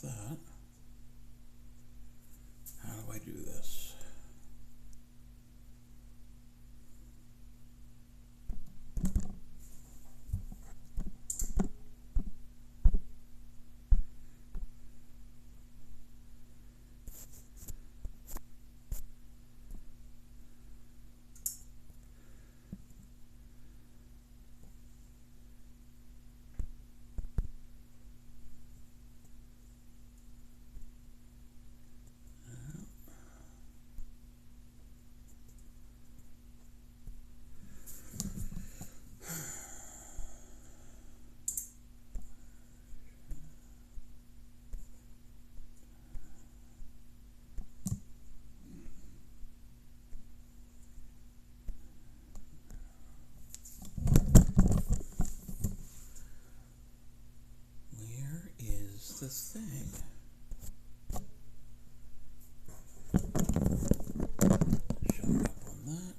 that. How do I do this? This thing. Showing up on that.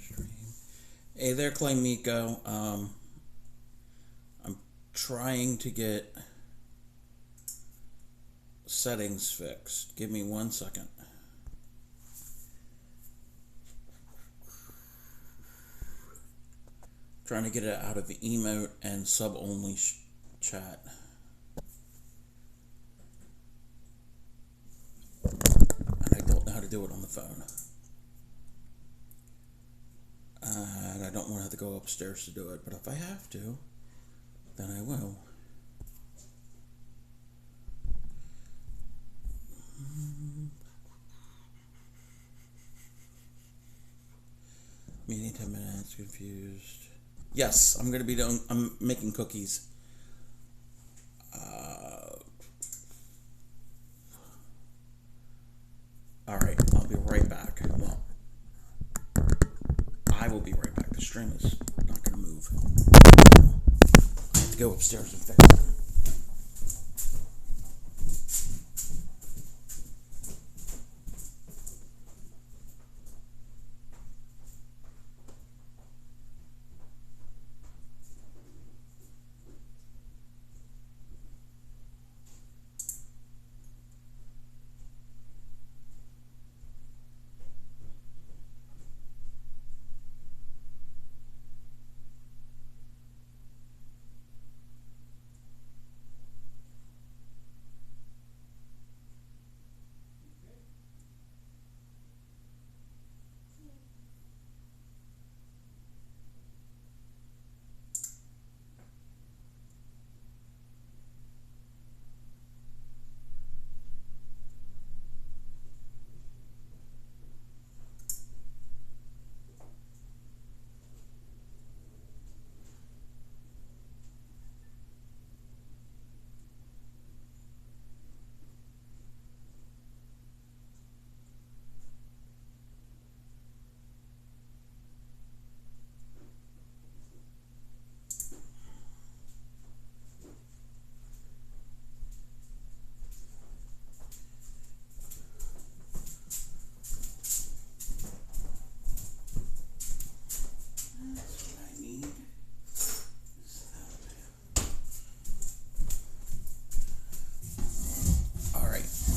Stream. Hey there, Clay Miko. I'm trying to get settings fixed. Give me 1 second. Trying to get it out of the emote and sub-only chat. And I don't know how to do it on the phone. And I don't want to have to go upstairs to do it, but if I have to, then I will. Meeting 10 minutes, confused. Yes, I'm making cookies. Alright, I'll be right back. Well, I will be right back. The stream is not going to move. So I have to go upstairs and fix it.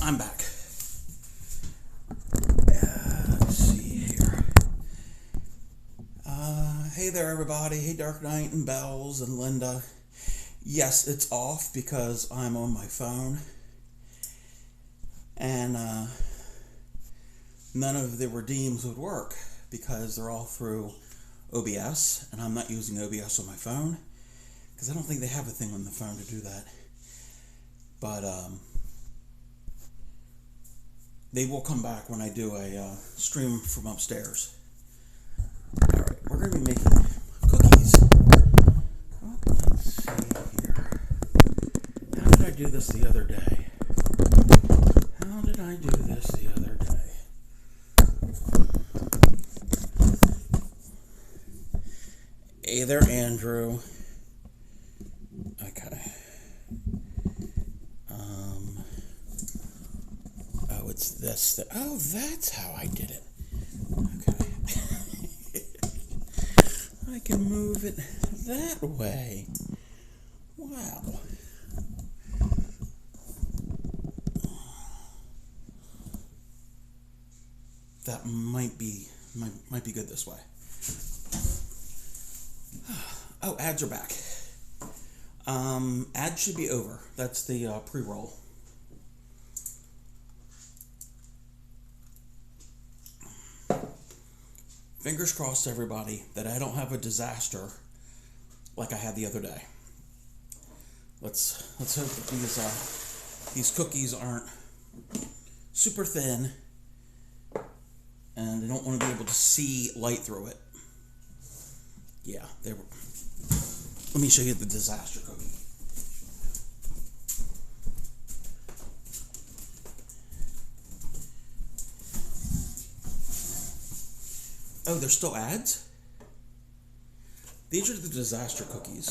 I'm back. Let's see here. Hey there, everybody. Hey, Dark Knight and Bells and Linda. Yes, it's off because I'm on my phone. And none of the redeems would work because they're all through OBS. And I'm not using OBS on my phone because I don't think they have a thing on the phone to do that. But, they will come back when I do a stream from upstairs. Alright, we're going to be making cookies. Oh, let's see here. How did I do this the other day? Hey there, Andrew. Okay. Oh, it's this. Oh, that's how I did it. Okay. I can move it that way. Wow. that might be good this way. Oh, ads are back. Ads should be over. That's the pre-roll. Fingers crossed, everybody, that I don't have a disaster like I had the other day. Let's hope that these cookies aren't super thin and they don't want to be able to see light through it. Yeah, they were. Let me show you the disaster cookie. Oh, there's still ads? These are the disaster cookies.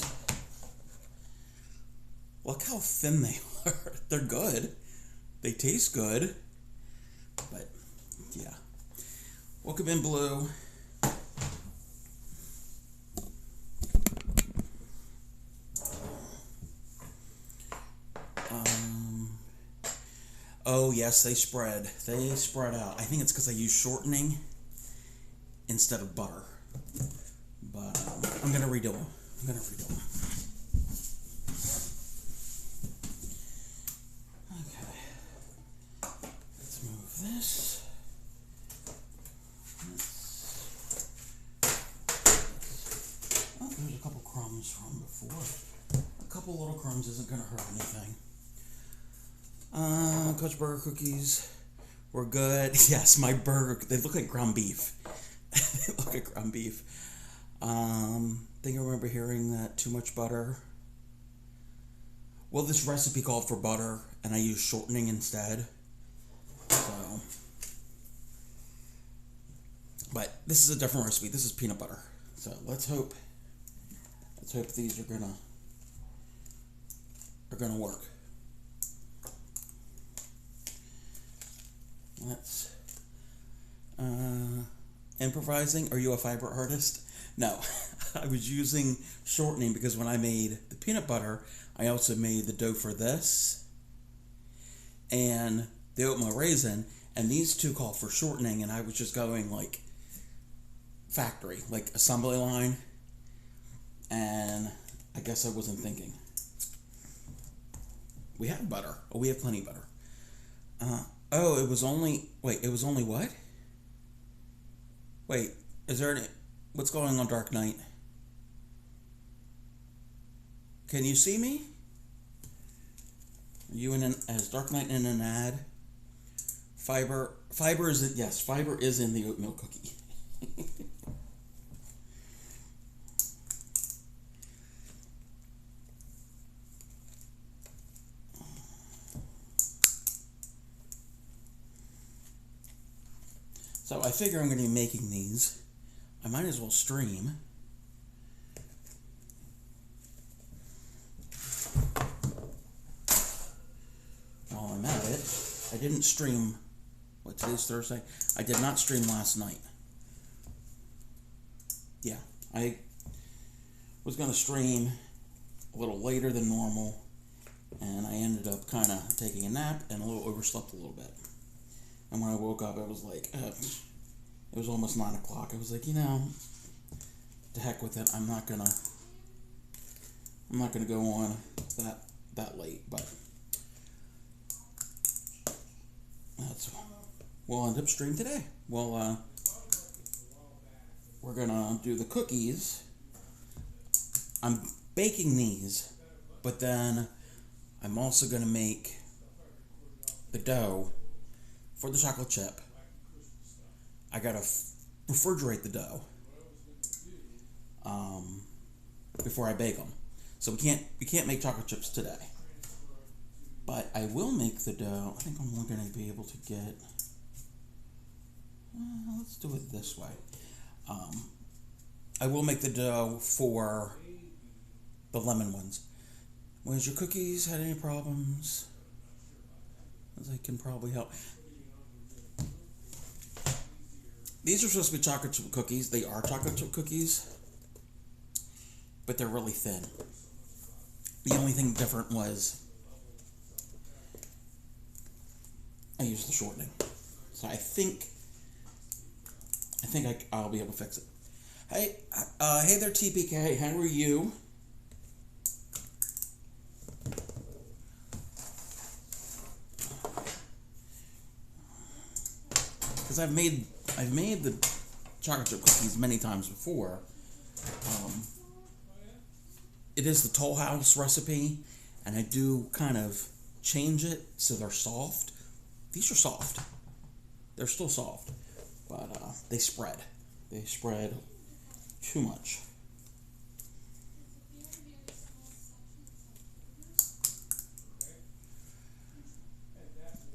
Look how thin they are. They're good. They taste good. But, yeah. Welcome in, Blue. Oh, yes, they spread. They spread out. I think it's because I use shortening instead of butter. But I'm going to redo them. Okay. Let's move this. Oh, there's a couple crumbs from before. A couple little crumbs isn't going to hurt anything. Coach Burger cookies were good. Yes, my burger, they look like ground beef. They look like ground beef. Think I remember hearing that too much butter. Well, this recipe called for butter, and I used shortening instead. So, but this is a different recipe. This is peanut butter. So let's hope these are gonna work. Let's improvising. Are you a fiber artist? No. I was using shortening because when I made the peanut butter, I also made the dough for this and the oatmeal raisin, and these two call for shortening, and I was just going like factory, like assembly line, and I guess I wasn't thinking. We have butter. Oh, we have plenty of butter. Oh, it was only what? Wait, is there any, what's going on, Dark Knight? Can you see me? Are you as Dark Knight in an ad? Fiber is, yes, fiber is in the oatmeal cookie. So I figure I'm going to be making these. I might as well stream. While I'm at it, I didn't stream, today's Thursday? I did not stream last night. Yeah, I was going to stream a little later than normal, and I ended up kind of taking a nap and a little overslept a little bit. And when I woke up, I was like, it was almost 9 o'clock. I was like, to heck with it. I'm not gonna go on that late, but we'll end up streaming today. Well, we're gonna do the cookies. I'm baking these, but then I'm also gonna make the dough for the chocolate chip. I gotta refrigerate the dough before I bake them. So we can't make chocolate chips today. But I will make the dough. I think I'm only gonna be able to get. Let's do it this way. I will make the dough for the lemon ones. Was your cookies had any problems? As I can probably help. These are supposed to be chocolate chip cookies. They are chocolate chip cookies, but they're really thin. The only thing different was I used the shortening. So I think I think I'll be able to fix it. Hey, hey there, TPK. How are you? Because I've made the chocolate chip cookies many times before. It is the Toll House recipe, and I do kind of change it so they're soft. These are soft. They're still soft, but they spread. They spread too much.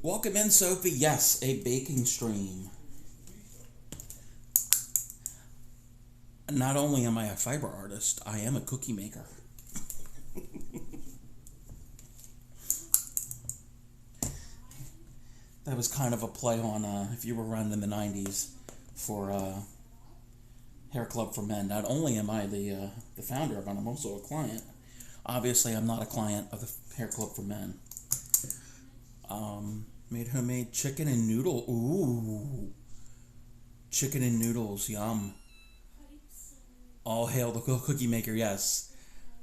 Welcome in, Sophie. Yes, a baking stream. Not only am I a fiber artist, I am a cookie maker. That was kind of a play on, if you were around in the 90s, for Hair Club for Men. Not only am I the founder, but I'm also a client. Obviously, I'm not a client of the Hair Club for Men. Made homemade chicken and noodle. Ooh. Chicken and noodles, yum. All hail the cookie maker, yes.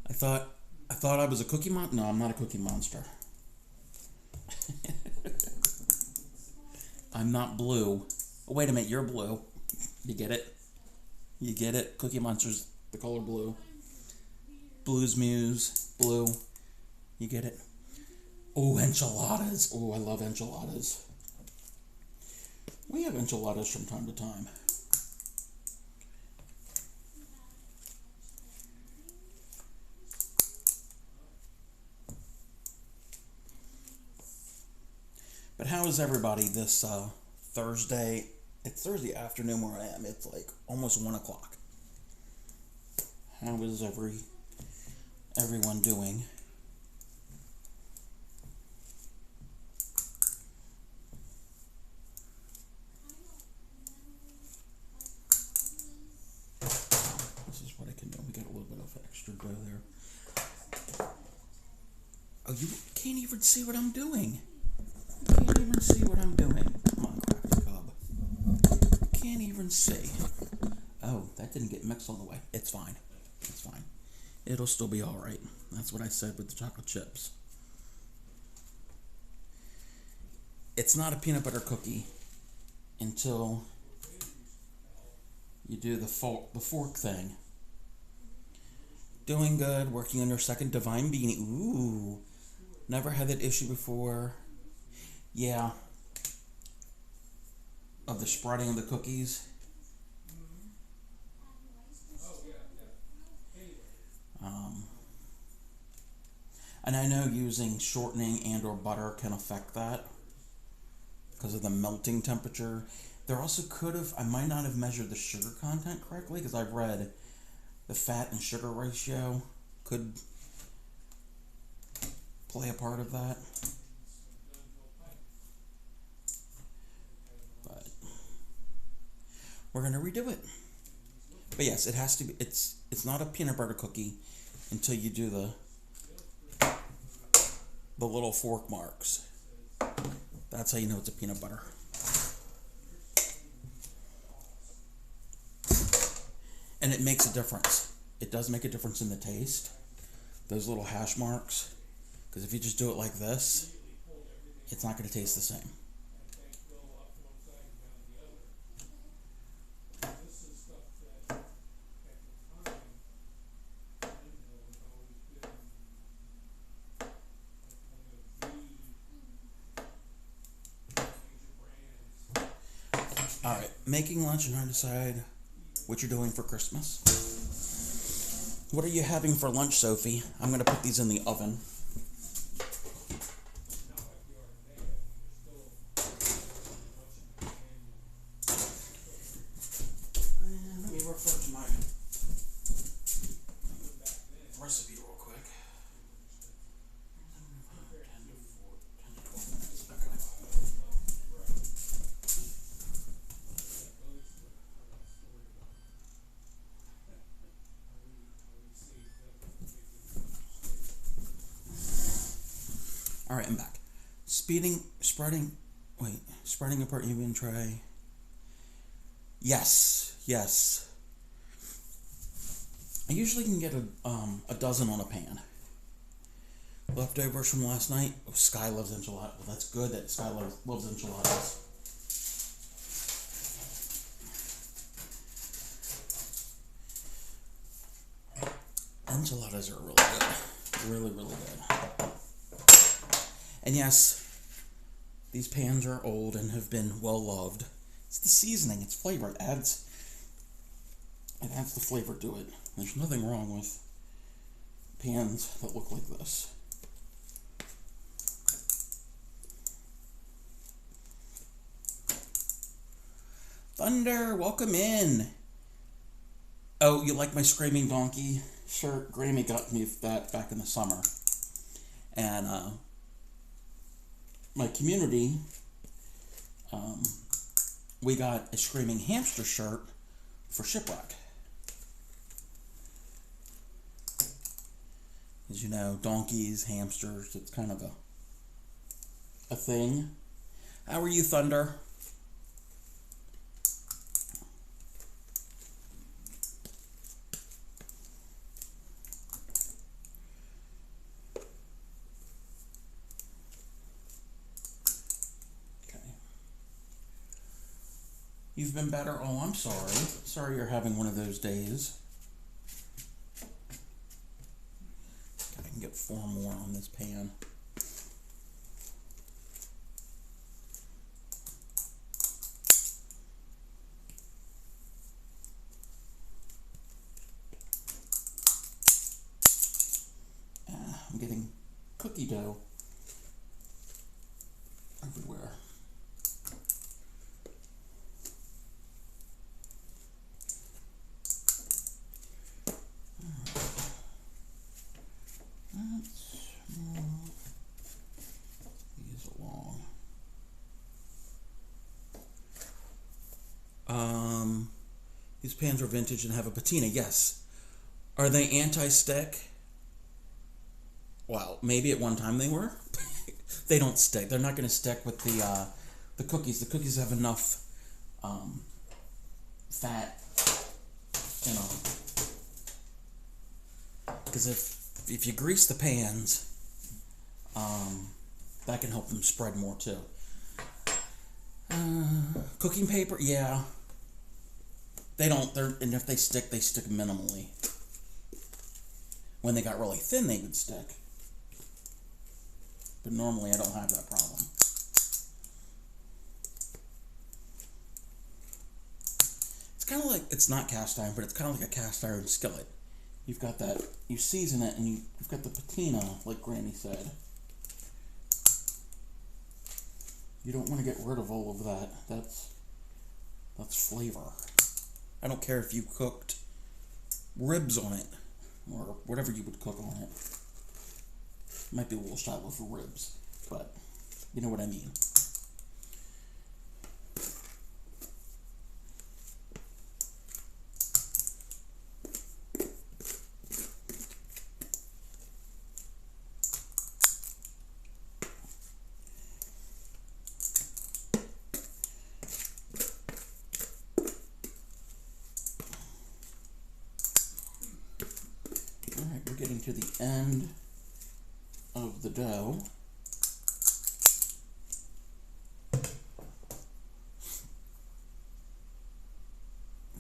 I thought I was a cookie monster. No, I'm not a cookie monster. I'm not blue. Oh, wait a minute, you're blue. You get it? You get it? Cookie Monster's the color blue. Blues Muse, blue. You get it? Oh, enchiladas. Oh, I love enchiladas. We have enchiladas from time to time. But how is everybody this Thursday? It's Thursday afternoon where I am. It's like almost 1 o'clock. How is everyone doing? This is what I can do. We got a little bit of extra dough there. Oh, you can't even see what I'm doing. Can't even see what I'm doing. Come on, Crafty Cub. Can't even see. Oh, that didn't get mixed all the way. It's fine. It's fine. It'll still be alright. That's what I said with the chocolate chips. It's not a peanut butter cookie until you do the fork thing. Doing good. Working on your second Divine Beanie. Ooh. Never had that issue before. Yeah. Of the spreading of the cookies. And I know using shortening and or butter can affect that because of the melting temperature. There also could have, I might not have measured the sugar content correctly because I've read the fat and sugar ratio could play a part of that. But we're going to redo it. But yes, it has to be, it's not a peanut butter cookie until you do the little fork marks. That's how you know it's a peanut butter. And it makes a difference. It does make a difference in the taste. Those little hash marks. Because if you just do it like this, it's not going to taste the same. Alright, making lunch and trying to decide what you're doing for Christmas. What are you having for lunch, Sophie? I'm going to put these in the oven. Let me refer to my recipe real quick. Alright, I'm back. Spreading apart even tray. Yes, yes. I usually can get a dozen on a pan. Leftovers from last night. Oh, Sky loves enchiladas. Well, that's good that Sky loves enchiladas. Enchiladas are really good. Really, really good. And yes, these pans are old and have been well loved. It's the seasoning, it's flavor. It adds the flavor to it. There's nothing wrong with pans that look like this. Thunder, welcome in. Oh, you like my Screaming Donkey shirt? Grammy got me that back in the summer. And my community, we got a Screaming Hamster shirt for Shipwreck. As you know, donkeys, hamsters, it's kind of a thing. How are you, Thunder? You've been better? Oh, I'm sorry. Sorry you're having one of those days. I can get 4 more on this pan. I'm getting cookie dough everywhere. These pans are vintage and have a patina. Yes. Are they anti-stick? Well, maybe at one time they were. They don't stick. They're not going to stick with the cookies. The cookies have enough fat, you know. Because if you grease the pans, that can help them spread more too. Cooking paper, yeah. And if they stick minimally. When they got really thin, they would stick. But normally I don't have that problem. It's kind of like, it's not cast iron, but it's kind of like a cast iron skillet. You've got that, you season it, and you've got the patina, like Granny said. You don't want to get rid of all of that. That's flavor. I don't care if you cooked ribs on it, or whatever you would cook on it. Might be a little shallow for ribs, but you know what I mean. Alright, we're getting to the end of the dough. I've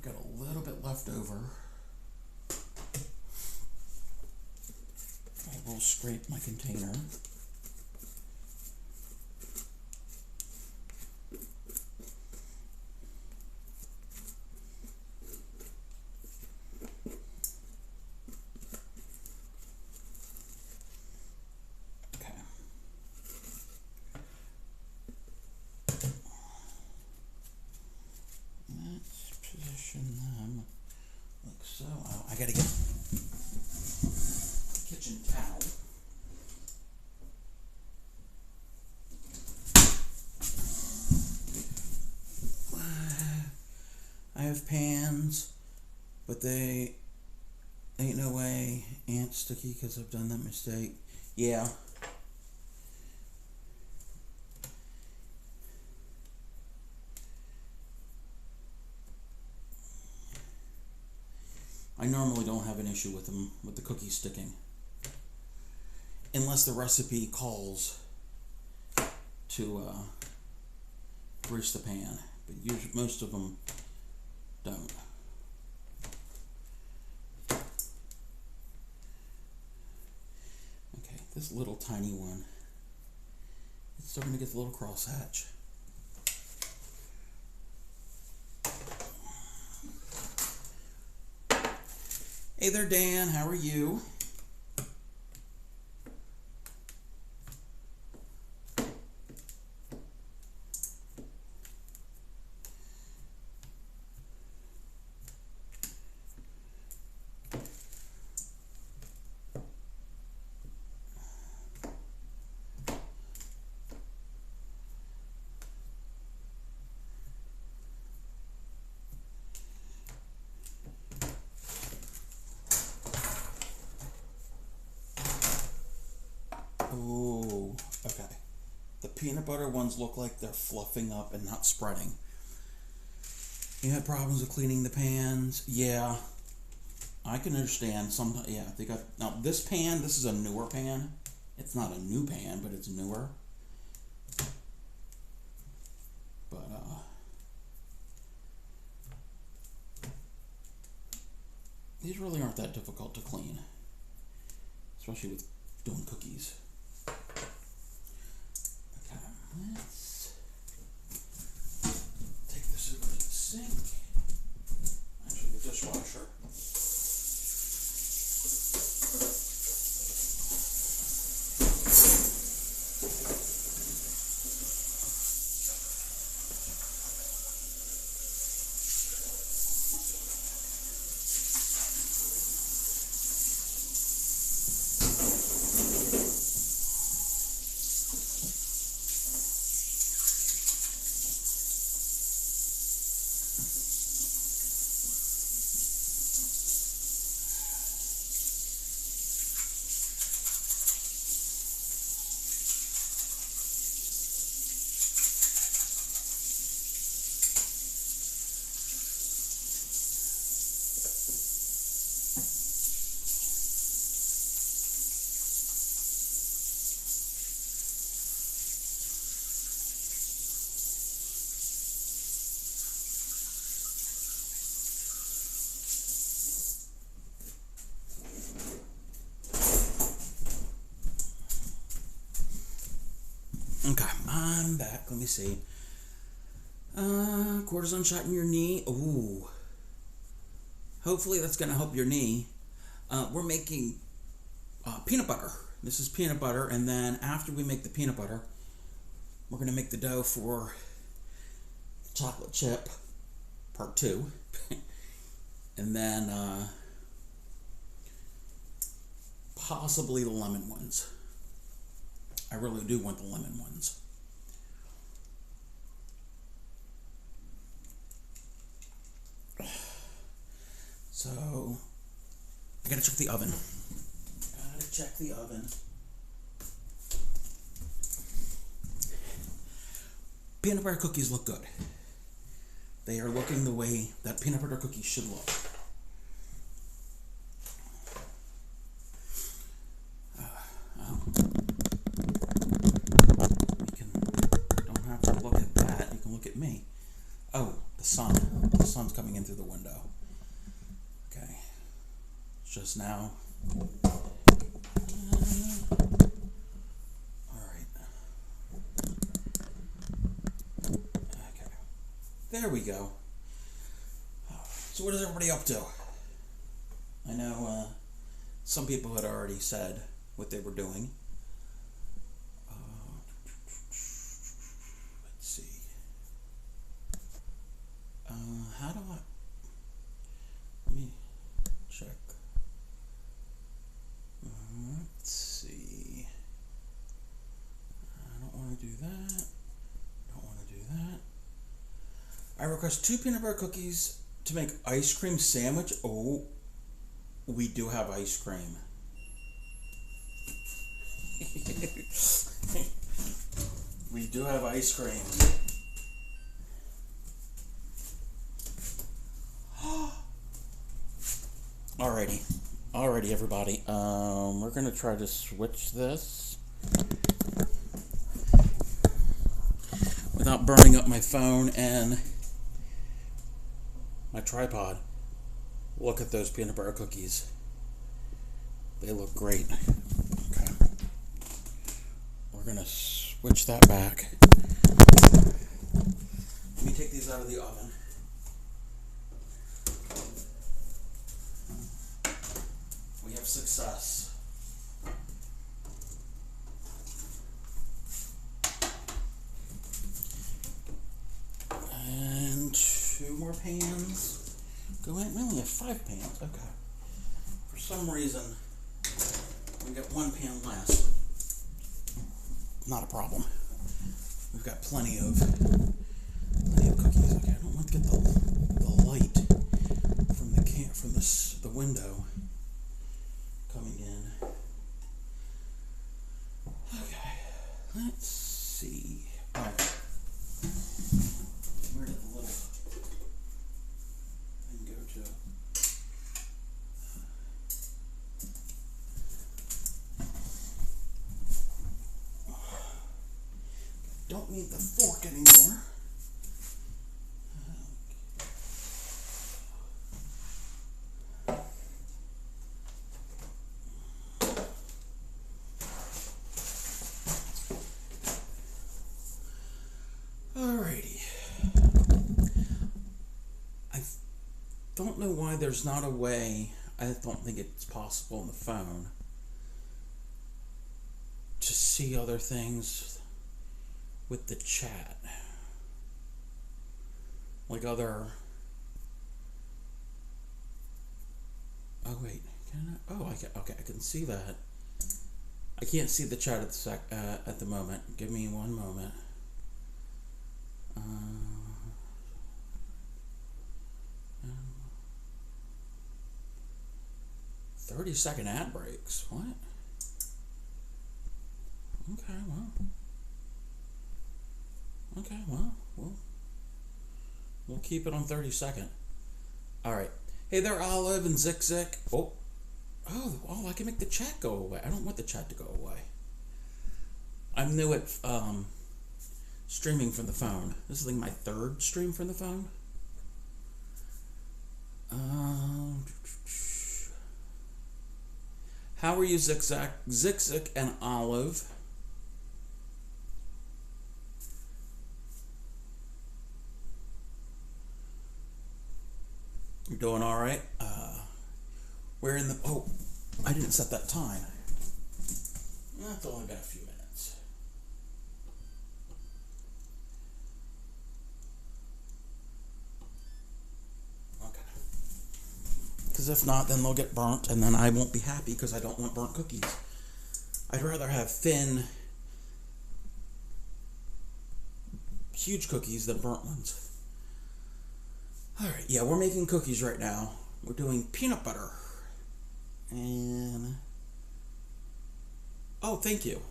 got a little bit left over. I will scrape my container. I gotta get a kitchen towel. I have pans, but they ain't no way ain't sticky because I've done that mistake. Yeah. I normally don't have an issue with them, with the cookies sticking. Unless the recipe calls to grease the pan. But usually, most of them don't. Okay, this little tiny one, it's starting to get the little crosshatch. Hey there, Dan, how are you? Oh, okay. The peanut butter ones look like they're fluffing up and not spreading. You had problems with cleaning the pans? Yeah, I can understand. Sometimes, yeah, they got, now this pan, this is a newer pan. It's not a new pan, but it's newer. But, these really aren't that difficult to clean, especially with doing cookies. Okay, let's take this over to the sink. Actually, the dishwasher. Okay, I'm back. Let me see. Cortisone shot in your knee. Ooh. Hopefully that's going to help your knee. We're making peanut butter. This is peanut butter, and then after we make the peanut butter, we're going to make the dough for chocolate chip, part 2. And then possibly the lemon ones. I really do want the lemon ones. So, I gotta check the oven. Peanut butter cookies look good. They are looking the way that peanut butter cookies should look. Don't have to look at that. You can look at me. Oh, the sun. The sun's coming in through the window. Okay. It's just now. Alright. Okay. There we go. So what is everybody up to? I know some people had already said what they were doing. Let's see. How do I... Let me check. Let's see. I don't want to do that. Don't want to do that. I request 2 peanut butter cookies to make ice cream sandwich. Oh, we do have ice cream. We do have ice cream. Alrighty. Alrighty, everybody. We're going to try to switch this without burning up my phone and my tripod. Look at those peanut butter cookies. They look great. Okay. We're going to switch that back. Let me take these out of the oven. We have success. And 2 more pans. Go in. We only have 5 pans. Okay. For some reason, we got 1 pan less. Not a problem. We've got plenty of cookies. Okay, I don't want to get the light from the window coming in. Okay, let's see. All right. Where did the little thing go to? Don't need the fork anymore. Alrighty. I don't know why there's not a way. I don't think it's possible on the phone to see other things with the chat, like other. Oh wait, can I? Oh, okay, I can see that. I can't see the chat at the moment. Give me one moment. 30-second ad breaks. What? Okay, well, we'll keep it on 30-second. All right. Hey there, Olive and Zik Zik. Oh, I can make the chat go away. I don't want the chat to go away. I'm new at streaming from the phone. This is like my 3rd stream from the phone. How are you, Zik Zik and Olive? You're doing all right? We're in the... Oh, I didn't set that time. That's only been a few minutes. Okay. Because if not, then they'll get burnt, and then I won't be happy because I don't want burnt cookies. I'd rather have thin, huge cookies than burnt ones. Alright, yeah, we're making cookies right now. We're doing peanut butter. And... Oh, thank you.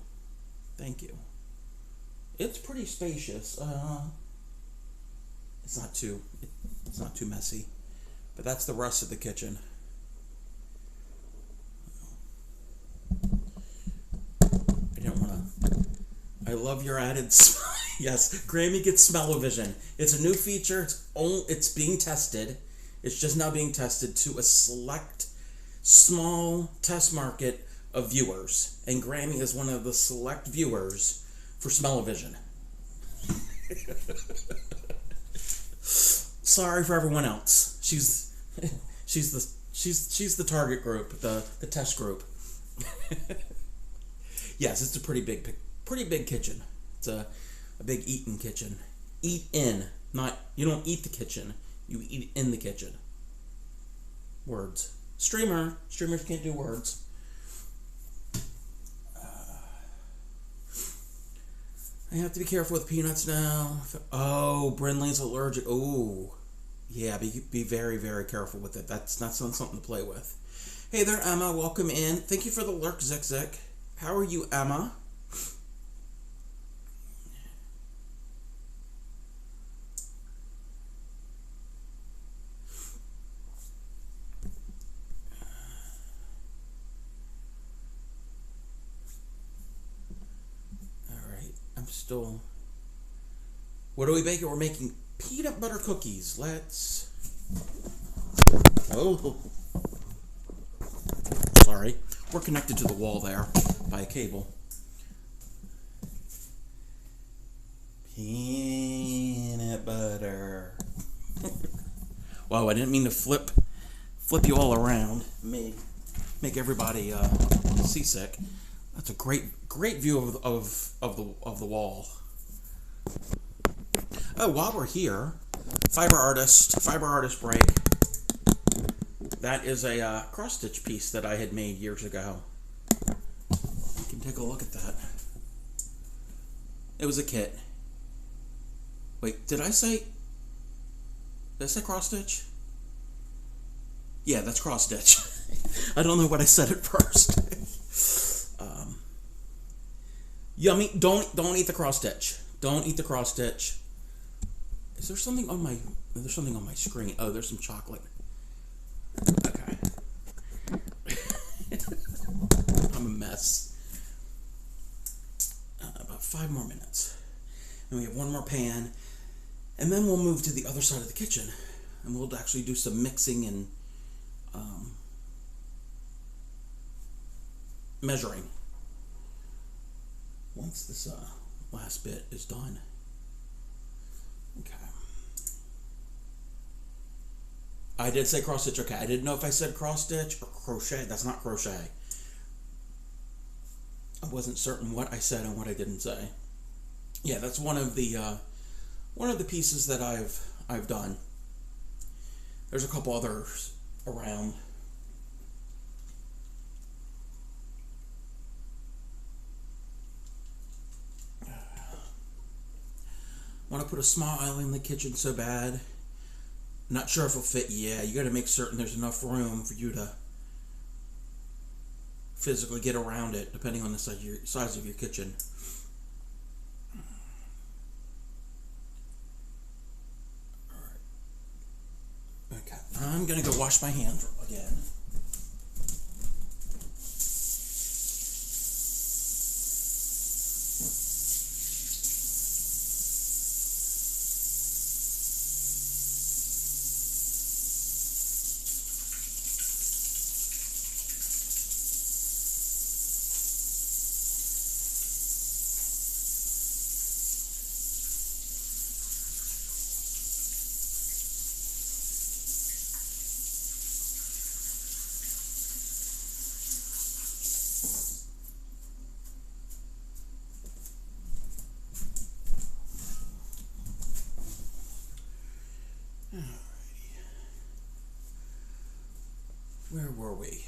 Thank you. It's pretty spacious. It's not too messy. But that's the rest of the kitchen. I don't want to... I love your added... Yes, Grammy gets smell-o-vision. It's a new feature. It's being tested. It's just now being tested to a select, small test market of viewers. And Grammy is one of the select viewers for smell-o-vision. Sorry for everyone else. She's the target group, the test group. Yes, it's a pretty big kitchen. It's a big eating kitchen. Eat in, not you don't eat the kitchen. You eat in the kitchen. Words. Streamers can't do words. I have to be careful with peanuts now. Oh, Brinley's allergic. Oh, yeah. Be very, very careful with it. That's not something to play with. Hey there, Emma. Welcome in. Thank you for the lurk, Zik Zik. How are you, Emma? still. What are we baking? We're making peanut butter cookies. Let's. Oh. Sorry. We're connected to the wall there by a cable. Peanut butter. Wow, I didn't mean to flip you all around. Make everybody seasick. That's a great view of the wall. Oh, while we're here, fiber artist break. That is a cross stitch piece that I had made years ago. You can take a look at that. It was a kit. Wait, did I say cross stitch? Yeah, that's cross stitch. I don't know what I said at first. Yummy! Don't eat the cross stitch. Don't eat the cross stitch. Is there something on my? There's something on my screen. Oh, there's some chocolate. Okay. I'm a mess. About 5 more minutes, and we have 1 more pan, and then we'll move to the other side of the kitchen, and we'll actually do some mixing and measuring. Once this last bit is done. Okay. I did say cross stitch. Okay, I didn't know if I said cross stitch or crochet. That's not crochet. I wasn't certain what I said and what I didn't say. Yeah, that's one of the pieces that I've done. There's a couple others around. Want to put a smile in the kitchen so bad. Not sure if it'll fit. Yeah, you got to make certain there's enough room for you to physically get around it, depending on the size of your kitchen. All right. Okay, I'm gonna go wash my hands again. Where were we?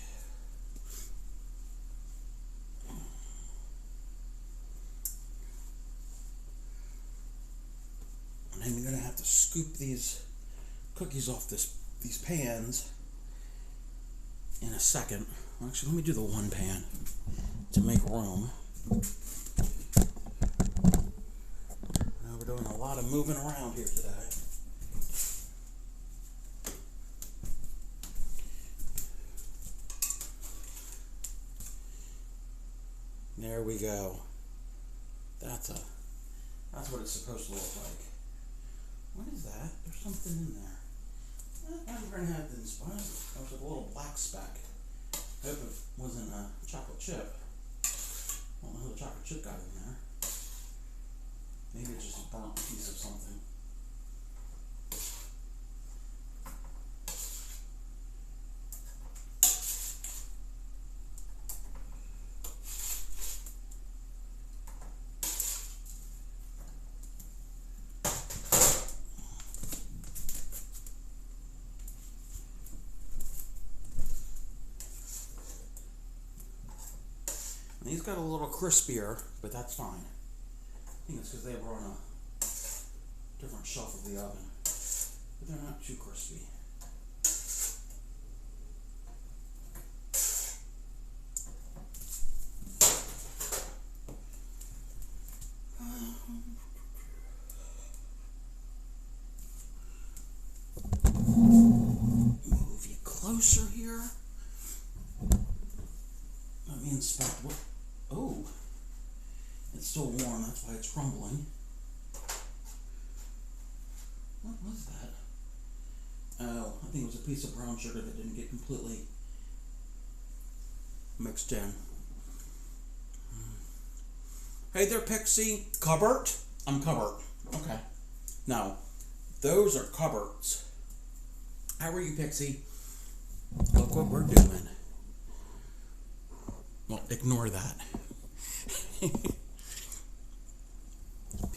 I'm gonna have to scoop these cookies off these pans in a second. Actually, let me do the one pan to make room. Now we're doing a lot of moving around here today. There we go. That's what it's supposed to look like. What is that? There's something in there. I'm gonna have to inspire. That was a little black speck. I hope it wasn't a chocolate chip. I don't know how the chocolate chip got in there. Maybe it's just a burnt piece of something. These got a little crispier, but that's fine. I think it's because they were on a different shelf of the oven. But they're not too crispy. Move you closer here. Let me inspect what. Oh, It's still warm, that's why it's crumbling. What was that? Oh, I think it was a piece of brown sugar that didn't get completely mixed in. Hey there, Pixie. Cupboard? I'm cupboard. Okay. Now, those are cupboards. How are you, Pixie? Look what we're doing. Well, ignore that.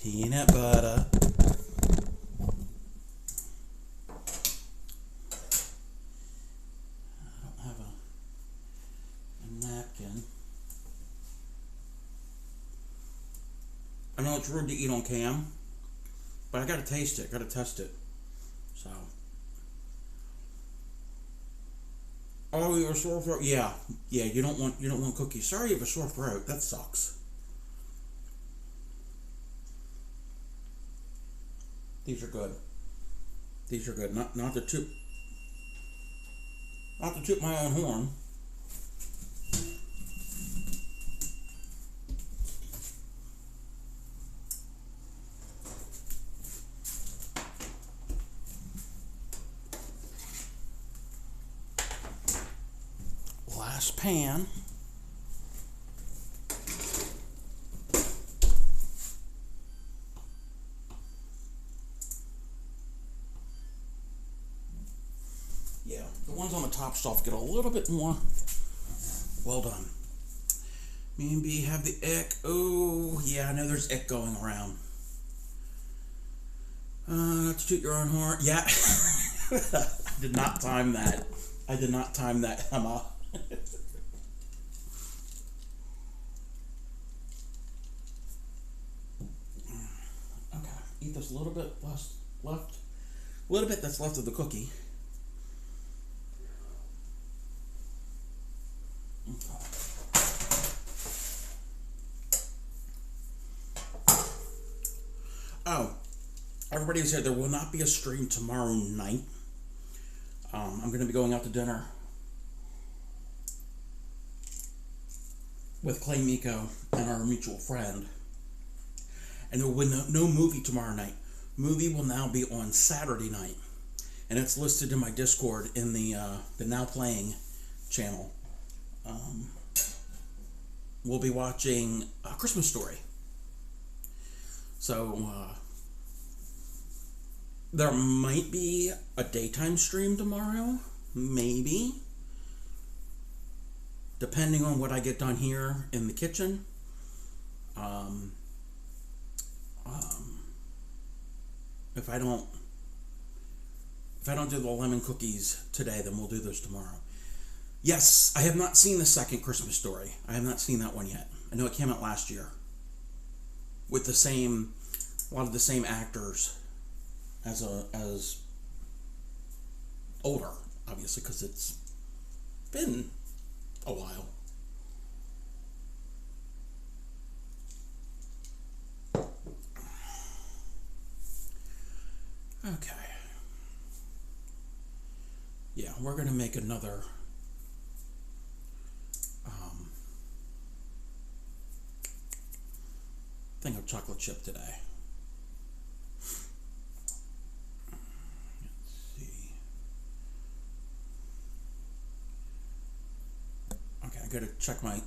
Peanut butter. I don't have a napkin. I know it's rude to eat on cam, but I gotta taste it, gotta test it. So. Oh, you have a sore throat? Yeah. Yeah, you don't want cookies. Sorry you have a sore throat. That sucks. These are good. These are good. Not to toot my own horn. Last pan. Yeah, the ones on the top shelf get a little bit more well done. Maybe have the ick. Oh, yeah, I know there's ick going around. Not to toot your own horn. Yeah. I did not time that. I did not time that, Emma. Okay, eat this little bit left. A little bit that's left of the cookie. Okay. Oh, everybody was here. There will not be a stream tomorrow night. I'm going to be going out to dinner with Clay Miko and our mutual friend. And there will be no movie tomorrow night. Movie will now be on Saturday night. And it's listed in my Discord in the Now Playing channel. We'll be watching A Christmas Story. So, there might be a daytime stream tomorrow. Maybe. Depending on what I get done here in the kitchen. If I don't do the lemon cookies today, then we'll do those tomorrow. Yes, I have not seen the second Christmas Story. I have not seen that one yet. I know it came out last year. With a lot of the same actors as older, obviously, because it's been a while. Okay. Yeah, we're going to make another thing of chocolate chip today. Let's see. Okay, I got to check my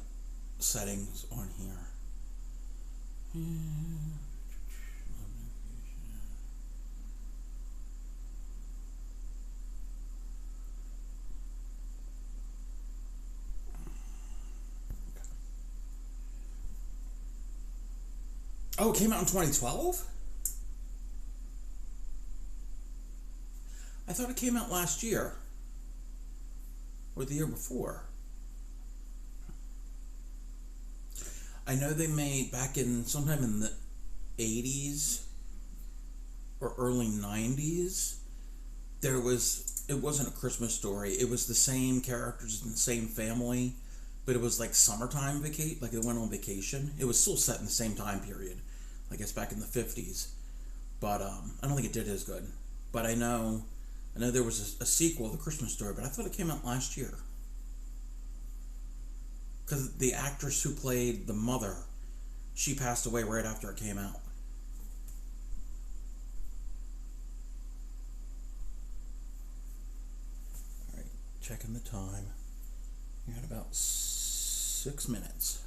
settings on here. Oh, it came out in 2012? I thought it came out last year. Or the year before. I know they made back in sometime in the 80s or early 90s. It wasn't a Christmas Story. It was the same characters and the same family, but it was like summertime vacation, like they went on vacation. It was still set in the same time period. I guess back in the 50s, but I don't think it did as good. But I know there was a sequel, The Christmas Story, but I thought it came out last year. Because the actress who played the mother She passed away right after it came out. Alright, checking the time. We got about 6 minutes.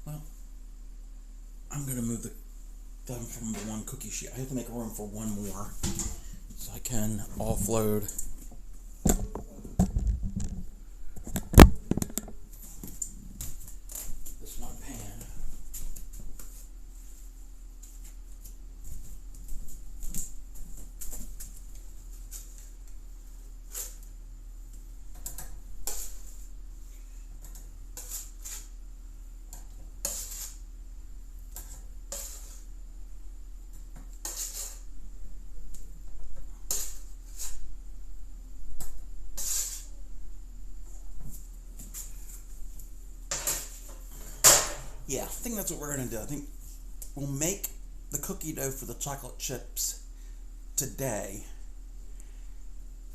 Well, I'm going to move them from the one cookie sheet. I have to make room for one more so I can offload this one pan. Yeah, I think that's what we're going to do. I think we'll make the cookie dough for the chocolate chips today.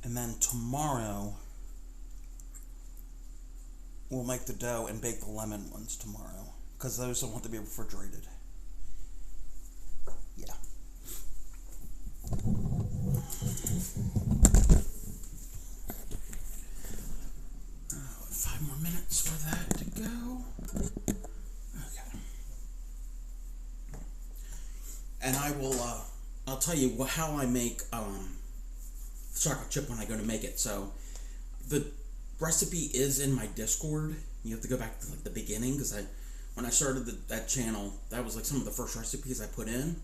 And then tomorrow, we'll make the dough and bake the lemon ones tomorrow. Because those don't want to be refrigerated. Yeah. Oh, 5 more minutes for that to go. And I will, I'll tell you how I make chocolate chip when I go to make it. So the recipe is in my Discord. You have to go back to like the beginning because when I started that channel, that was like some of the first recipes I put in.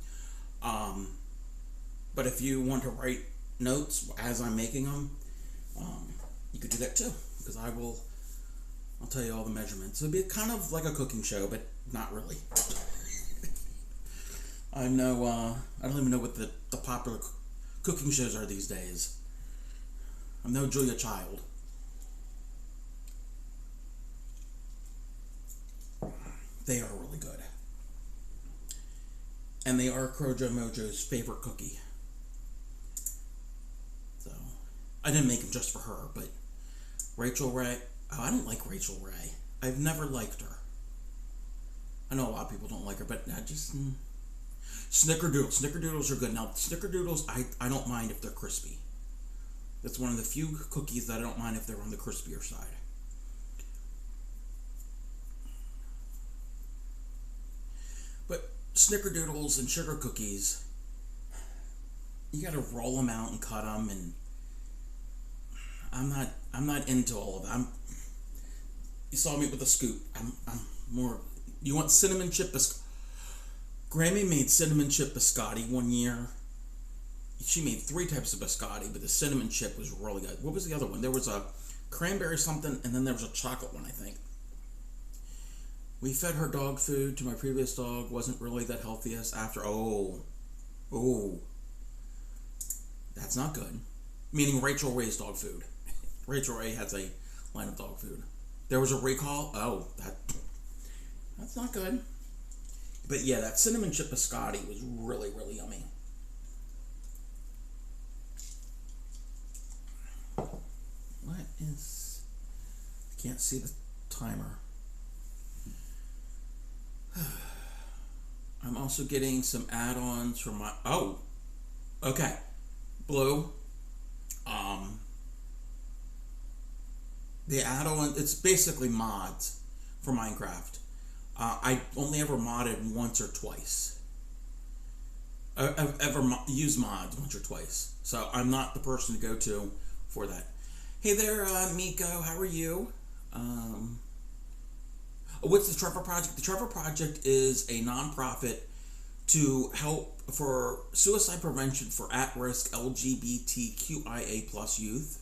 But if you want to write notes as I'm making them, you could do that too because I'll tell you all the measurements. It'll be kind of like a cooking show, but not really. I know, I don't even know what the popular cooking shows are these days. I'm no Julia Child. They are really good. And they are Crojo Mojo's favorite cookie. So, I didn't make them just for her, but Rachel Ray, I don't like Rachel Ray. I've never liked her. I know a lot of people don't like her, but I just... Snickerdoodles. Snickerdoodles are good. Now, Snickerdoodles, I don't mind if they're crispy. That's one of the few cookies that I don't mind if they're on the crispier side. But Snickerdoodles and sugar cookies, you gotta roll them out and cut them, and I'm not into all of them. You saw me with a scoop. I'm more. You want cinnamon chip biscotti? Grammy made cinnamon chip biscotti one year. She made 3 types of biscotti, but the cinnamon chip was really good. What was the other one? There was a cranberry something, and then there was a chocolate one, I think. We fed her dog food to my previous dog. Wasn't really that healthiest after. Oh. That's not good. Meaning Rachel Ray's dog food. Rachel Ray has a line of dog food. There was a recall. Oh, that's not good. But yeah, that cinnamon chip biscotti was really, really yummy. What is... I can't see the timer. I'm also getting some add-ons for my... Oh! Okay. Blue. The add-on, it's basically mods for Minecraft. I only ever modded once or twice. I've ever used mods once or twice. So I'm not the person to go to for that. Hey there, Miko, how are you? What's the Trevor Project? The Trevor Project is a nonprofit to help for suicide prevention for at-risk LGBTQIA plus youth.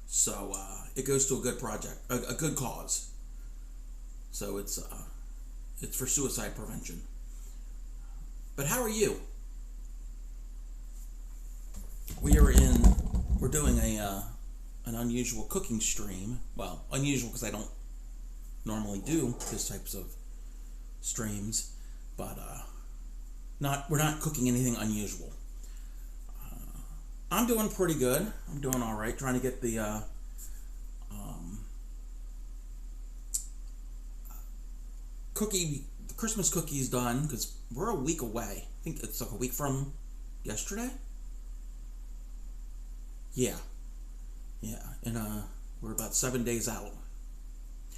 So it goes to a good project, a good cause. So it's for suicide prevention. But how are you? We're doing an unusual cooking stream. Well, unusual because I don't normally do these types of streams, but we're not cooking anything unusual. I'm doing pretty good. I'm doing all right. Trying to get the the Christmas cookies done because we're a week away. I think it's like a week from yesterday. Yeah, yeah, and we're about 7 days out.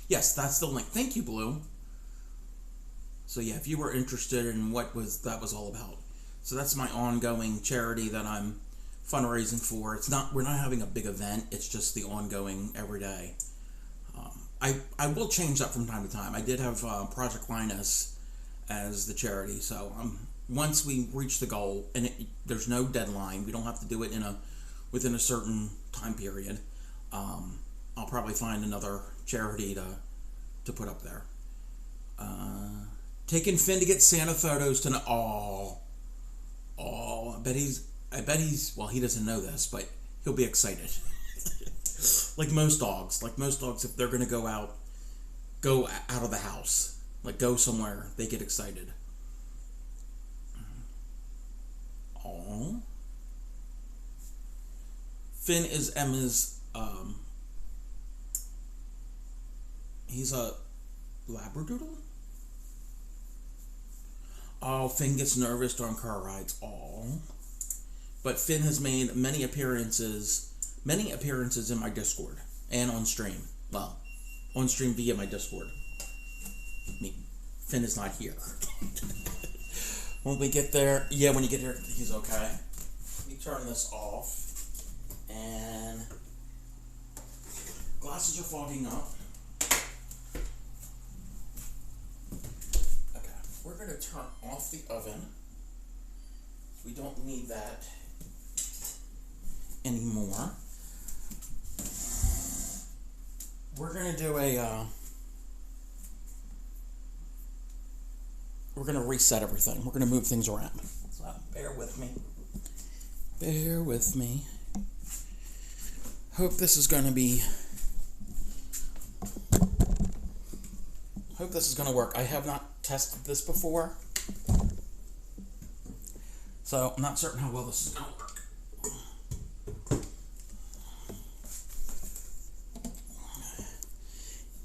Yes, that's the link. Thank you, Blue. So yeah, if you were interested in what that was all about. So that's my ongoing charity that I'm fundraising for. We're not having a big event. It's just the ongoing everyday. I will change that from time to time. I did have Project Linus as the charity. So once we reach the goal, and there's no deadline, we don't have to do it within a certain time period. I'll probably find another charity to put up there. Taking Finn to get Santa photos tonight. Oh, I bet he's, well, he doesn't know this, but he'll be excited. Like most dogs, if they're going to go out of the house, like go somewhere, they get excited. Oh, Finn is Emma's, he's a Labradoodle? Oh, Finn gets nervous during car rides. Oh. But Finn has made many appearances in my Discord and on stream. Well, on stream via my Discord. I mean, Finn is not here. When we get there, when you get there, he's okay. Let me turn this off. And glasses are fogging up. We're going to turn off the oven. We don't need that anymore. We're going to do we're going to reset everything. We're going to move things around. So bear with me. Bear with me. Hope this is going to work. I have not tested this before, so I'm not certain how well this is going to work.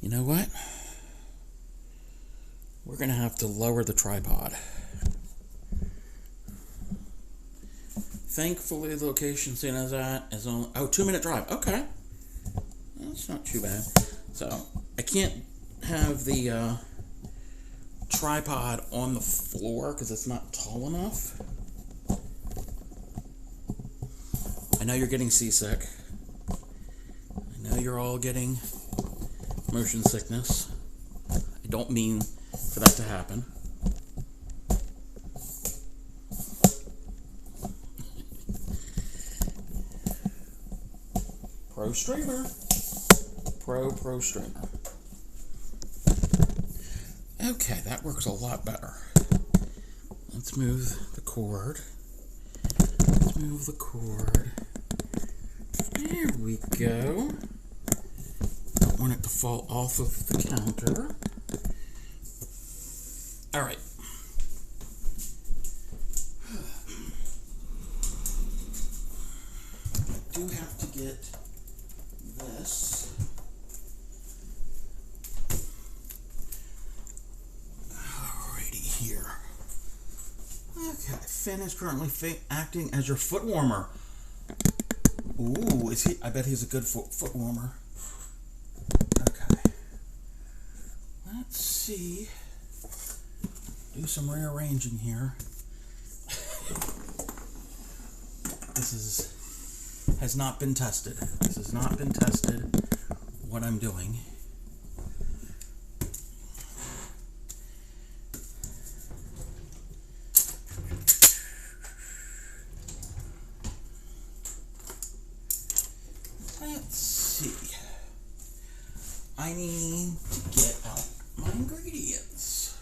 You know what? We're going to have to lower the tripod. Thankfully, the location seen as that is only 2-minute drive. Okay, that's not too bad. So I can't have the tripod on the floor because it's not tall enough. I know you're getting seasick. I know you're all getting motion sickness. I don't mean for that to happen. Pro streamer. Pro streamer. Okay, that works a lot better. Let's move the cord. There we go. Don't want it to fall off of the counter. All right. I do have to get this. Alrighty here. Okay, Finn is currently acting as your foot warmer. Ooh, is he? I bet he's a good foot warmer. Okay. Let's see. Do some rearranging here. This has not been tested. This has not been tested, what I'm doing. Let's see. I need to get out my ingredients.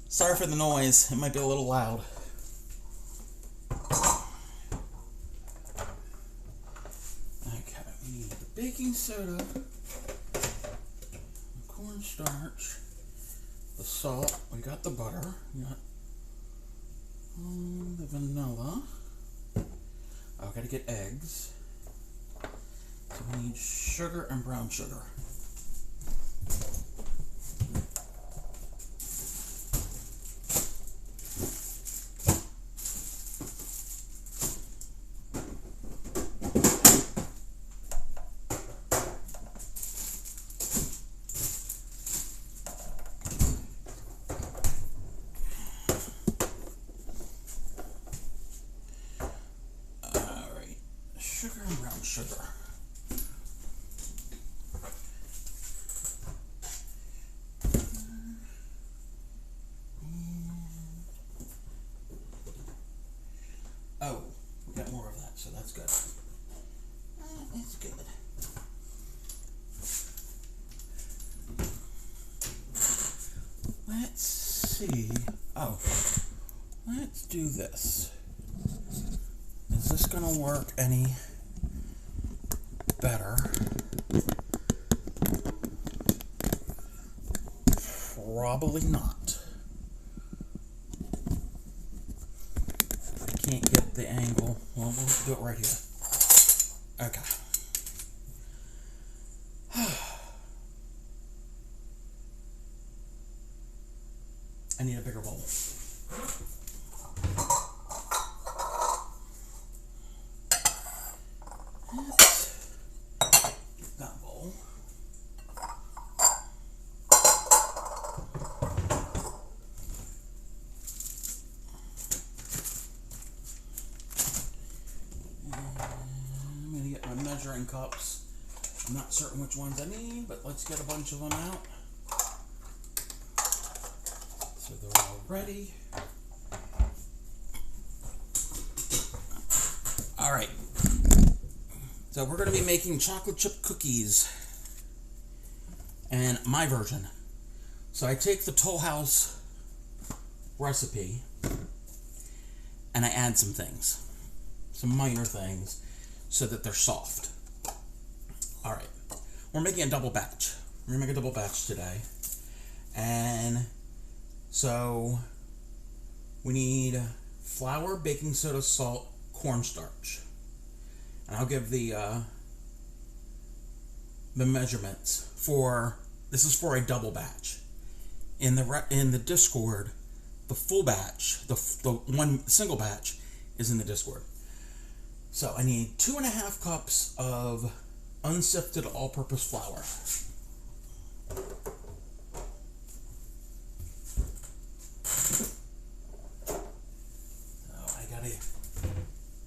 Sorry for the noise. It might be a little loud. Okay, we need the baking soda, cornstarch, the salt, we got the butter, we got the vanilla. Oh, gotta get eggs. So we need sugar and brown sugar. Sugar and brown sugar. Oh, we got more of that, so that's good. It's good. Let's see. Oh, let's do this. Is this gonna work any better? Probably not. I can't get the angle. Well, we'll do it right here. Okay. I need a bigger bowl. That bowl. I'm going to get my measuring cups. I'm not certain which ones I need, but let's get a bunch of them out. So they're all ready. All right. So we're going to be making chocolate chip cookies. And my version. So I take the Toll House recipe and I add some things. Some minor things so that they're soft. All right. We're making a double batch. We're going to make a double batch today. And so we need flour, baking soda, salt, cornstarch. And I'll give the measurements for, this is for a double batch. In the Discord, the full batch, the one single batch is in the Discord. So I need 2.5 cups of unsifted all-purpose flour. So I gotta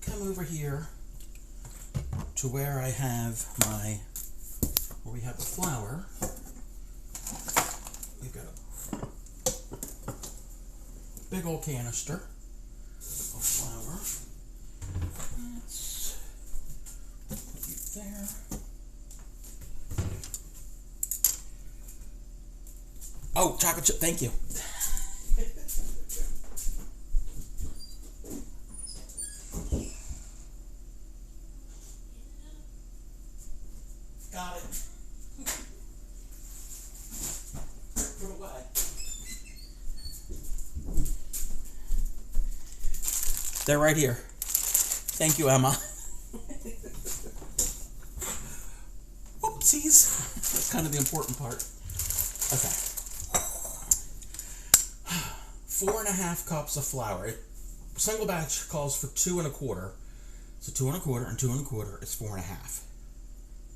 come over here to where I have where we have the flour. We've got a big old canister of flour. Let's put it there. Oh, chocolate chip, thank you. Got it. Put it away. They're right here. Thank you, Emma. Oopsies. That's kind of the important part. Okay. 4.5 cups of flour. Single batch calls for 2 1/4. So 2 1/4 and 2 1/4 is 4.5.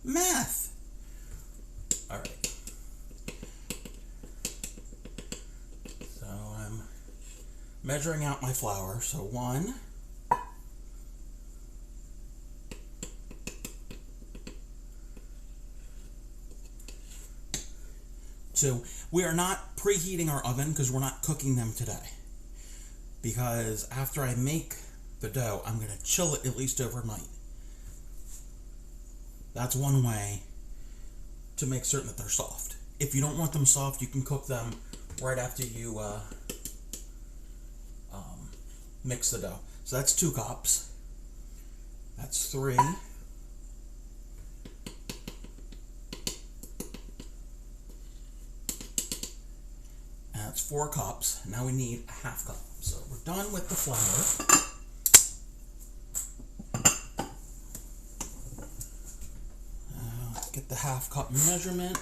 Math. All right. So I'm measuring out my flour. So 1, 2. We are not preheating our oven because we're not cooking them today. Because after I make the dough, I'm going to chill it at least overnight. That's one way to make certain that they're soft. If you don't want them soft, you can cook them right after you mix the dough. So that's 2 cups. That's 3. That's 4 cups. Now we need a half cup. So we're done with the flour. Get the half cup measurement.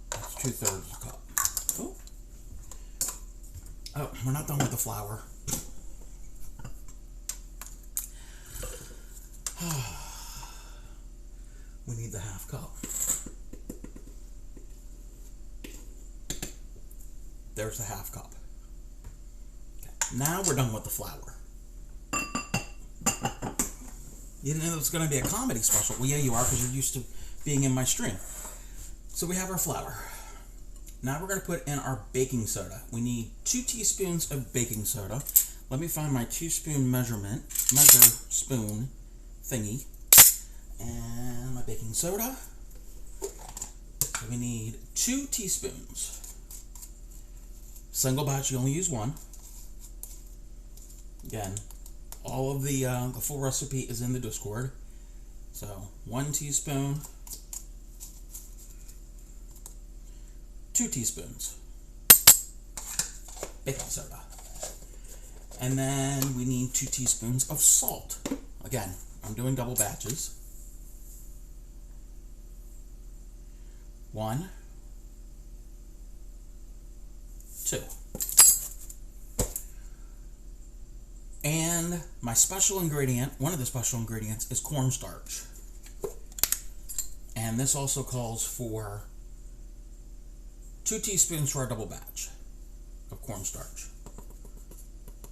That's 2/3 cup. Oh. Oh, we're not done with the flour. We need the half cup. There's the half cup. Okay. Now we're done with the flour. You didn't know it was going to be a comedy special. Well, yeah, you are, because you're used to being in my stream. So we have our flour. Now we're going to put in our baking soda. We need 2 teaspoons of baking soda. Let me find my 2-spoon measure spoon thingy. And my baking soda. So we need 2 teaspoons. Single batch, you only use 1. Again, all of the full recipe is in the Discord. So 1 teaspoon, 2 teaspoons baking soda, and then we need 2 teaspoons of salt. Again, I'm doing double batches. 1, 2. And my special ingredient, one of the special ingredients, is cornstarch. And this also calls for 2 teaspoons for a double batch of cornstarch.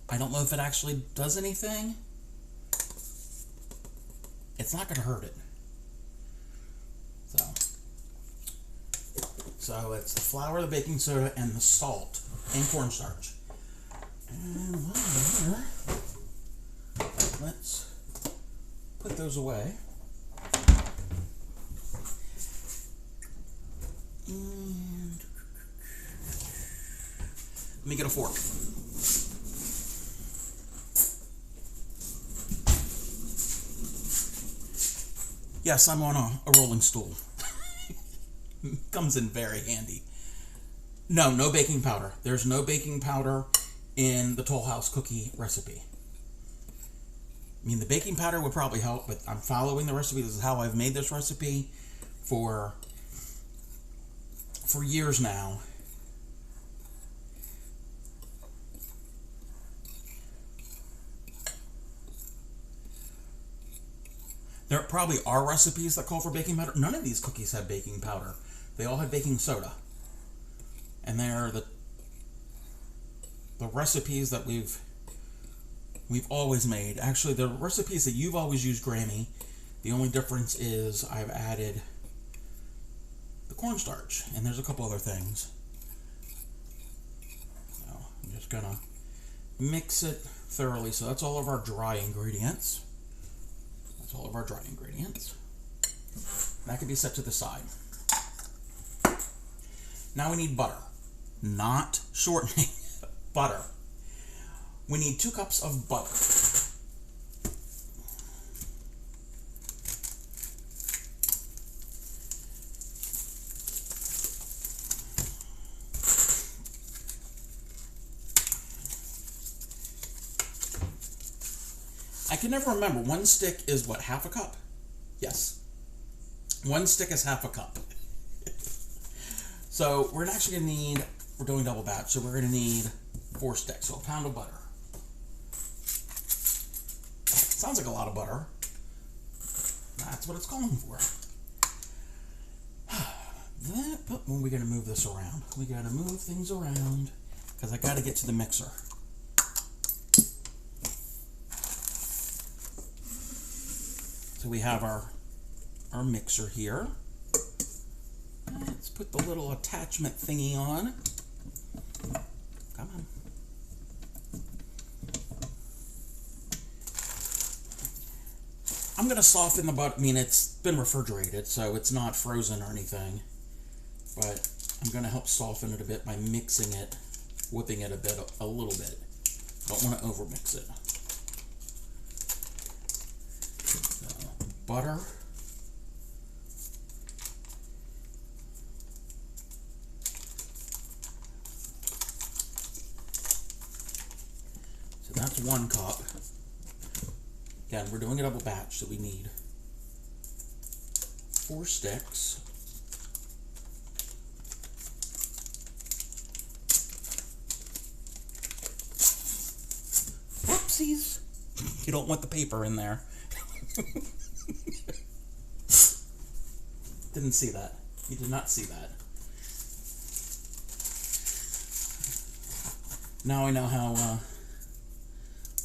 I don't know if it actually does anything. It's not going to hurt it. So it's the flour, the baking soda, and the salt and cornstarch. And let's put those away. And let me get a fork. Yes, I'm on a rolling stool. Comes in very handy. No baking powder. There's no baking powder in the Toll House cookie recipe. I mean, the baking powder would probably help, but I'm following the recipe. This is how I've made this recipe for years now. There probably are recipes that call for baking powder. None of these cookies have baking powder. They all have baking soda. And they're the recipes that we've always made. Actually, the recipes that you've always used, Grammy, the only difference is I've added the cornstarch, and there's a couple other things. So I'm just gonna mix it thoroughly. So that's all of our dry ingredients. That's all of our dry ingredients. That can be set to the side. Now we need butter, not shortening, butter. We need 2 cups of butter. I can never remember. 1 stick is what, half a cup? Yes. 1 stick is half a cup. So we're actually going to need, we're doing double batch, so we're going to need 4 sticks, so a pound of butter. Sounds like a lot of butter. That's what it's calling for. But when we're going to move this around, we got to move things around because I got to get to the mixer. So we have our mixer here. Let's put the little attachment thingy on. Come on. I'm going to soften the butter. I mean, it's been refrigerated, so it's not frozen or anything. But I'm going to help soften it a bit by mixing it, whipping it a little bit. Don't want to overmix it. So, butter. That's 1 cup. Again, we're doing a double batch, so we need 4 sticks. Whoopsies! You don't want the paper in there. Didn't see that. You did not see that. Now I know how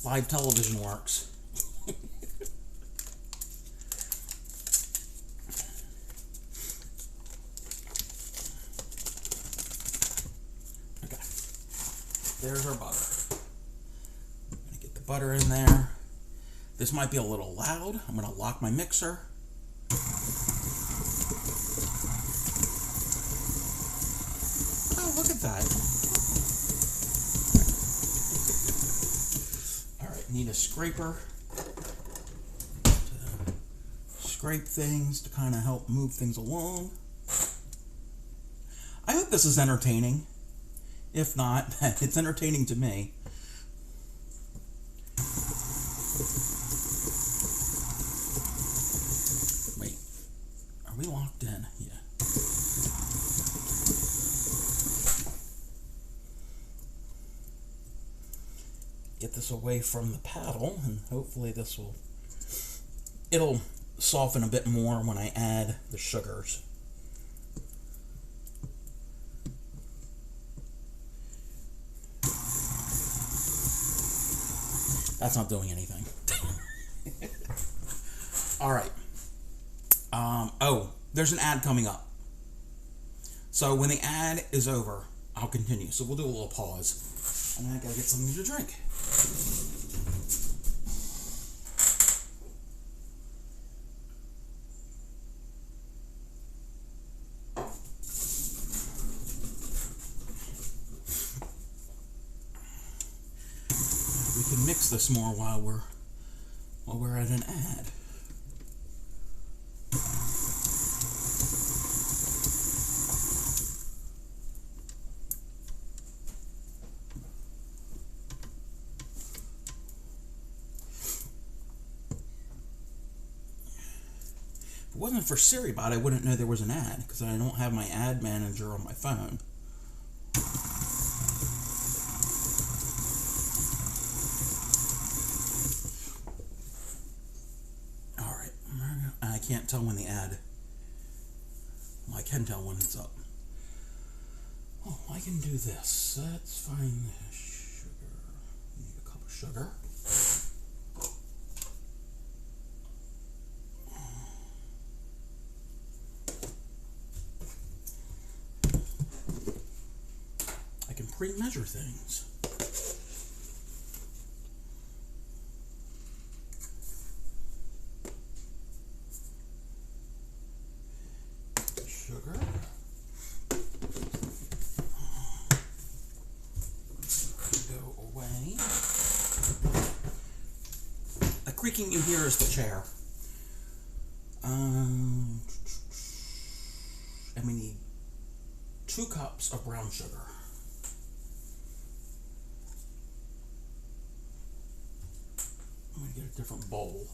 live television works. Okay. There's our butter. I'm going to get the butter in there. This might be a little loud. I'm going to lock my mixer. Oh, look at that. Alright, need a scraper to scrape things to kind of help move things along. I hope this is entertaining. If not, it's entertaining to me. Wait, are we locked in? Yeah. Get this away from the paddle, and hopefully this will, it'll soften a bit more when I add the sugars. That's not doing anything. Alright. Oh, there's an ad coming up. So when the ad is over, I'll continue. So we'll do a little pause. And I gotta get something to drink. We can mix this more while we're at an ad. If it wasn't for SiriBot, I wouldn't know there was an ad because I don't have my ad manager on my phone. Alright, I can't tell when the ad, well, I can tell when it's up. Oh, I can do this. Let's find the sugar. Need a cup of sugar. I can pre-measure things. Sugar. Go away. The creaking you hear is the chair. And we need 2 cups of brown sugar. I'm going to get a different bowl.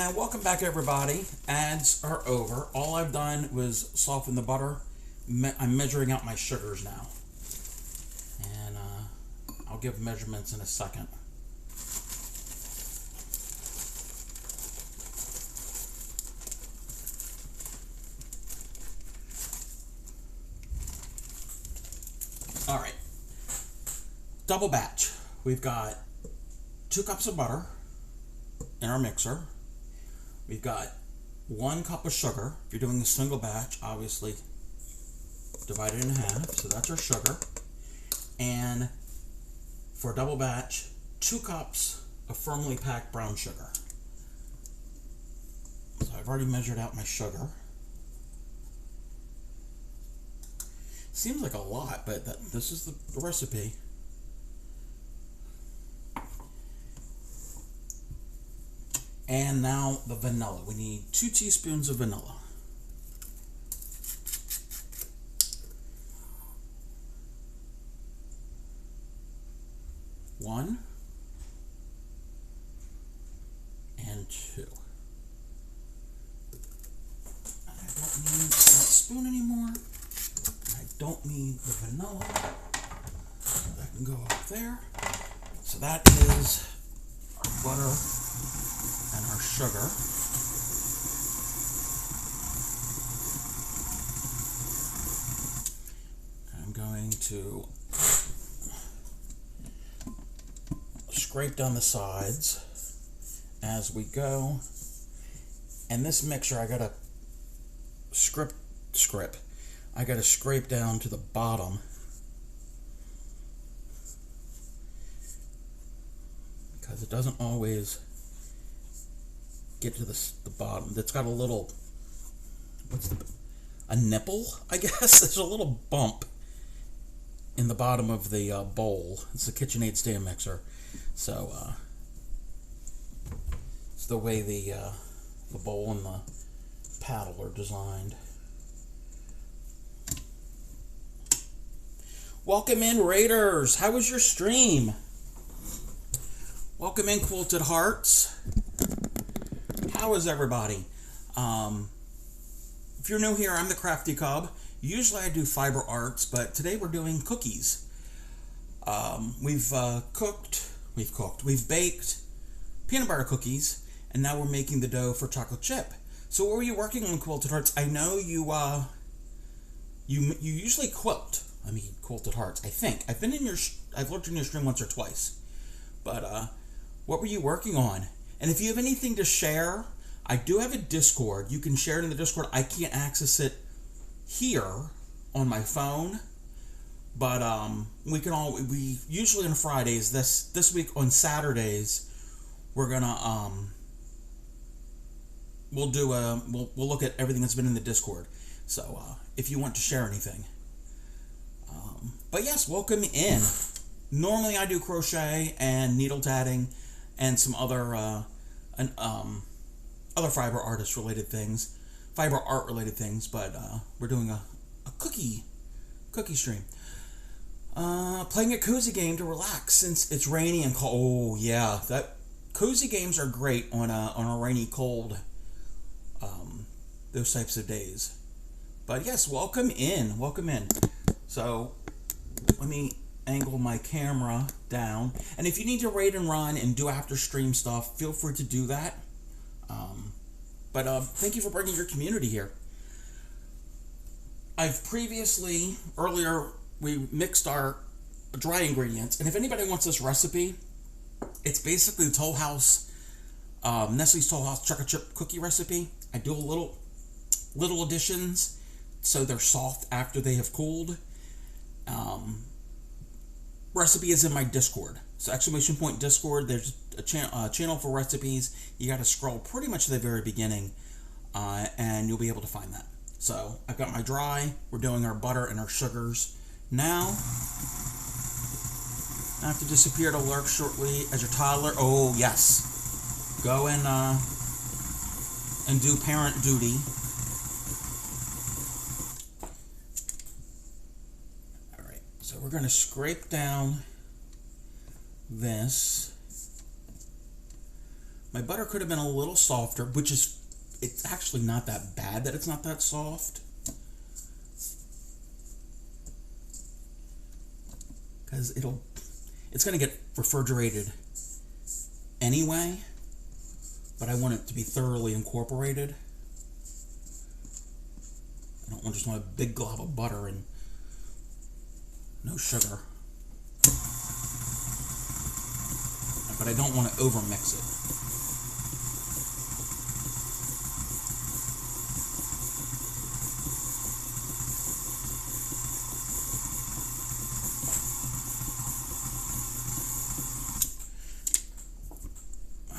And welcome back, everybody. Ads are over. All I've done was soften the butter. I'm measuring out my sugars now. And I'll give measurements in a second. All right. Double batch. We've got 2 cups of butter in our mixer. We've got 1 cup of sugar. If you're doing a single batch, obviously divide it in half. So that's our sugar. And for a double batch, 2 cups of firmly packed brown sugar. So I've already measured out my sugar. Seems like a lot, but this is the recipe. And now the vanilla. We need 2 teaspoons of vanilla. One and 2. And I don't need that spoon anymore. I don't need the vanilla. That can go up there. So that is our butter and our sugar. I'm going to scrape down the sides as we go. And this mixture, I gotta I gotta scrape down to the bottom. Because it doesn't always get to the bottom. It's got a little, a nipple, I guess. There's a little bump in the bottom of the bowl. It's a KitchenAid stand mixer. So, it's the way the bowl and the paddle are designed. Welcome in, Raiders. How was your stream? Welcome in, Quilted Hearts. How is everybody? If you're new here, I'm the Crafty Cub. Usually I do fiber arts, but today we're doing cookies. We've baked peanut butter cookies, and now we're making the dough for chocolate chip. So what were you working on, Quilted Hearts? I know you usually quilt. I mean, Quilted Hearts, I think. I've looked in your stream once or twice. But, what were you working on? And if you have anything to share, I do have a Discord. You can share it in the Discord. I can't access it here on my phone. But, we usually on Fridays, this week on Saturdays, we're gonna, we'll look at everything that's been in the Discord. So, if you want to share anything. But yes, welcome in. Normally I do crochet and needle tatting and some other other fiber art related things, but we're doing a cookie stream. Playing a cozy game to relax since it's rainy and cold. Oh yeah, that cozy games are great on a rainy, cold, those types of days. But yes, welcome in. So let me angle my camera down. And if you need to raid and run and do after stream stuff, feel free to do that. But thank you for bringing your community here. Earlier, we mixed our dry ingredients. And if anybody wants this recipe, it's basically the Toll House, Nestle's Toll House chocolate chip cookie recipe. I do a little additions so they're soft after they have cooled. Recipe is in my Discord. So ! Discord, there's a channel for recipes. You got to scroll pretty much to the very beginning, and you'll be able to find that. So I've got my dry. We're doing our butter and our sugars now. I have to disappear to lurk shortly as your toddler. Oh yes, go and do parent duty. So we're going to scrape down this My butter could have been a little softer, which is, it's actually not that bad that it's not that soft. Because it's going to get refrigerated anyway, but I want it to be thoroughly incorporated. I don't just want a big glob of butter and no sugar. But I don't want to overmix it.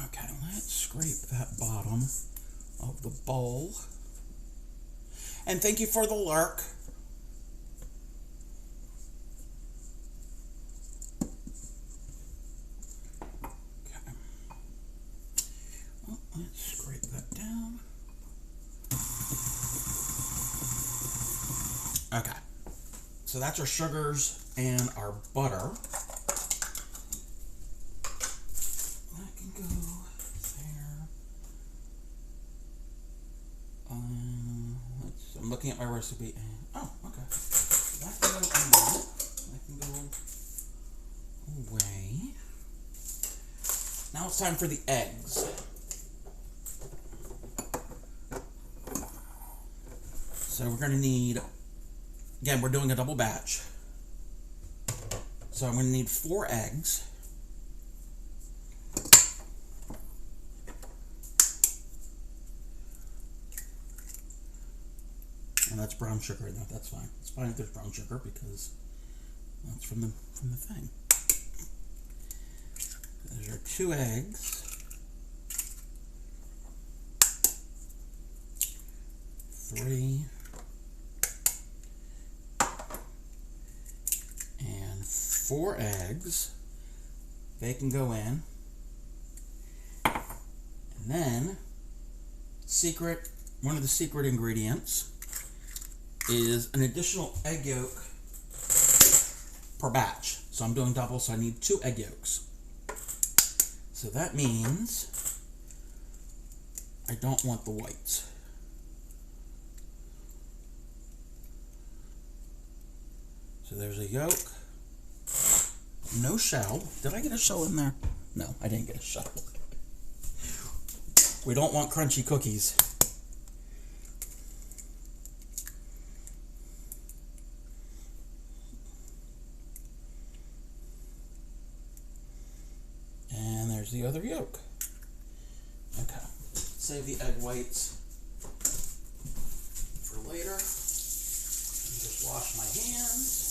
Okay, let's scrape that bottom of the bowl. And thank you for the lurk. Let's scrape that down. Okay, so that's our sugars and our butter. That can go there. I'm looking at my recipe and, oh, okay. That can go in there. That can go away. Now it's time for the eggs. So we're going to need, again, we're doing a double batch. So I'm going to need 4 eggs. And that's brown sugar in that, that's fine. It's fine if there's brown sugar because that's from the thing. There's our 2 eggs. 3. And 4 eggs. They can go in. And then, one of the secret ingredients is an additional egg yolk per batch. So I'm doing double, so I need 2 egg yolks. So that means I don't want the whites. So there's a yolk. No shell. Did I get a shell in there? No, I didn't get a shell. We don't want crunchy cookies. And there's the other yolk. Okay. Save the egg whites for later. And just wash my hands.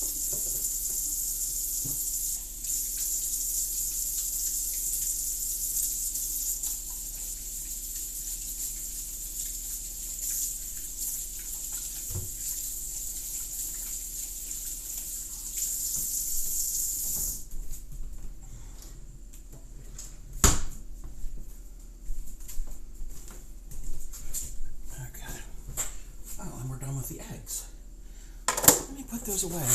The eggs. Let me put those away.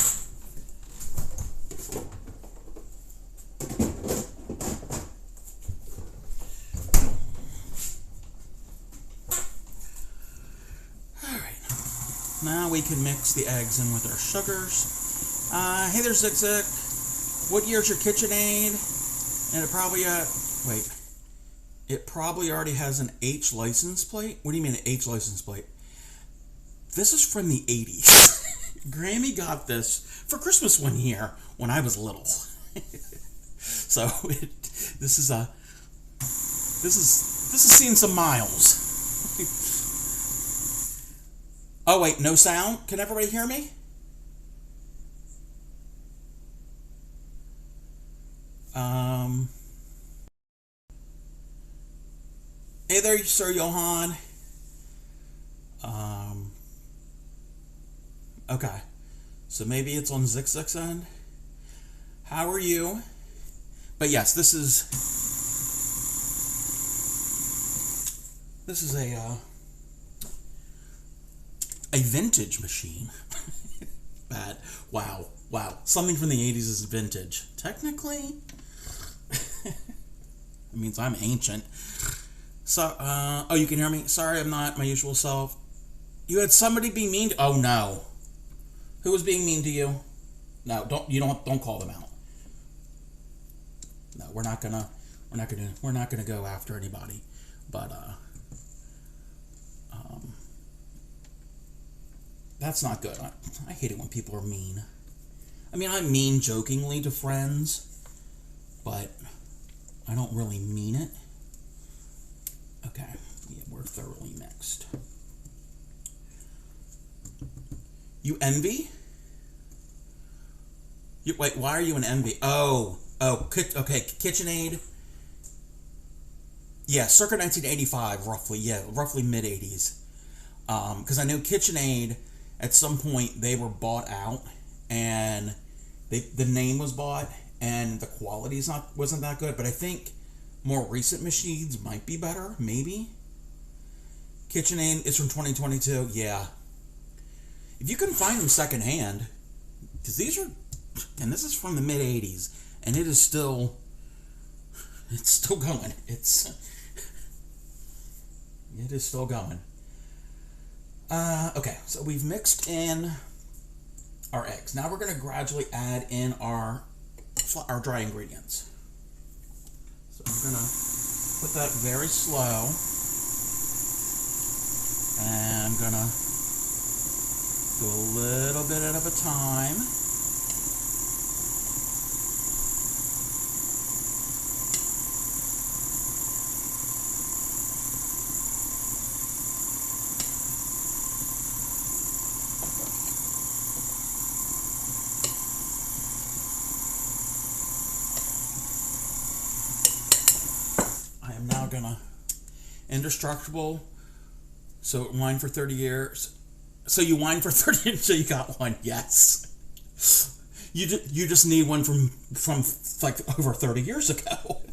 Alright. Now we can mix the eggs in with our sugars. Hey there, Zig Zig. What year's your KitchenAid? And it probably, wait. It probably already has an H license plate? What do you mean an H license plate? This is from the 80s. Grammy got this for Christmas one year when I was little. So this has seen some miles. Oh wait, no sound? Can everybody hear me? Hey there, Sir Johan. Okay, so maybe it's on Zigzag's end. How are you? But yes, this is a vintage machine. Bad. Wow. Something from the 80s is vintage. Technically, it means I'm ancient. So, oh, you can hear me? Sorry, I'm not my usual self. You had somebody be mean to... Oh, no. Who was being mean to you? No, don't call them out. No, we're not gonna go after anybody. But, that's not good. I hate it when people are mean. I mean, I mean jokingly to friends, but I don't really mean it. Okay, yeah, we're thoroughly mixed. You envy? Wait, why are you an envy? Oh, okay, KitchenAid. Yeah, circa 1985, roughly. Yeah, roughly mid-80s. Because I know KitchenAid, at some point, they were bought out, and the name was bought, and the quality wasn't that good. But I think more recent machines might be better, maybe. KitchenAid is from 2022. Yeah. If you can find them secondhand, because these are, and this is from the mid 80s, and it's still going. It is still going. Okay, so we've mixed in our eggs. Now we're going to gradually add in our dry ingredients. So I'm going to put that very slow, and I'm going to do a little bit at a time. I am now gonna indestructible. So wine for 30 years. So you wine for 30 years, so you got one. Yes. You just need one from like over 30 years ago.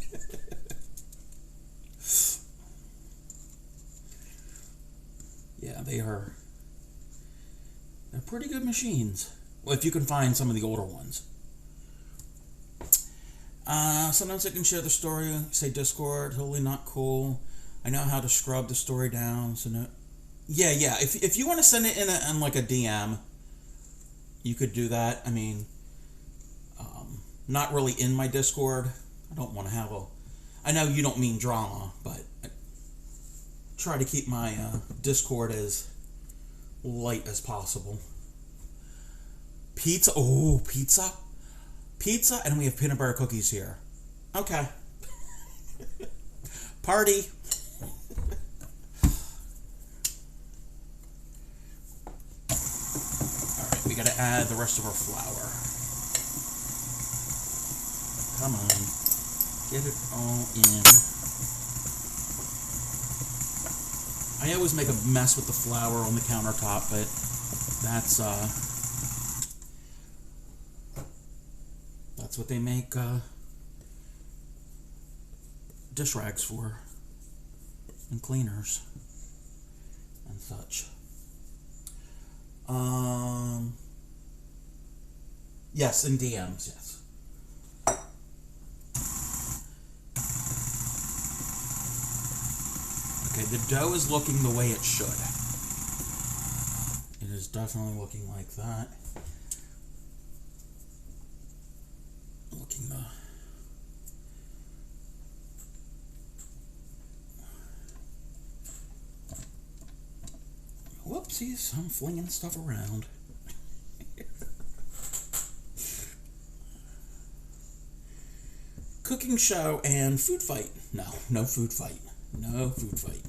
Yeah, they're pretty good machines. Well, if you can find some of the older ones. Sometimes I can share the story, say Discord, totally not cool. I know how to scrub the story down, so no. Yeah. If you want to send it in like a DM, you could do that. I mean, not really in my Discord. I don't want to have I know you don't mean drama, but I try to keep my Discord as light as possible. Pizza. Oh, pizza. Pizza, and we have peanut butter cookies here. Okay. Party. Alright, we gotta add the rest of our flour. Come on. Get it all in. I always make a mess with the flour on the countertop, but that's what they make dish rags for, and cleaners and such. Yes, in DMs, yes. Okay, the dough is looking the way it should. It is definitely looking like that. Whoopsies, I'm flinging stuff around. Cooking show and food fight. No food fight. No food fight.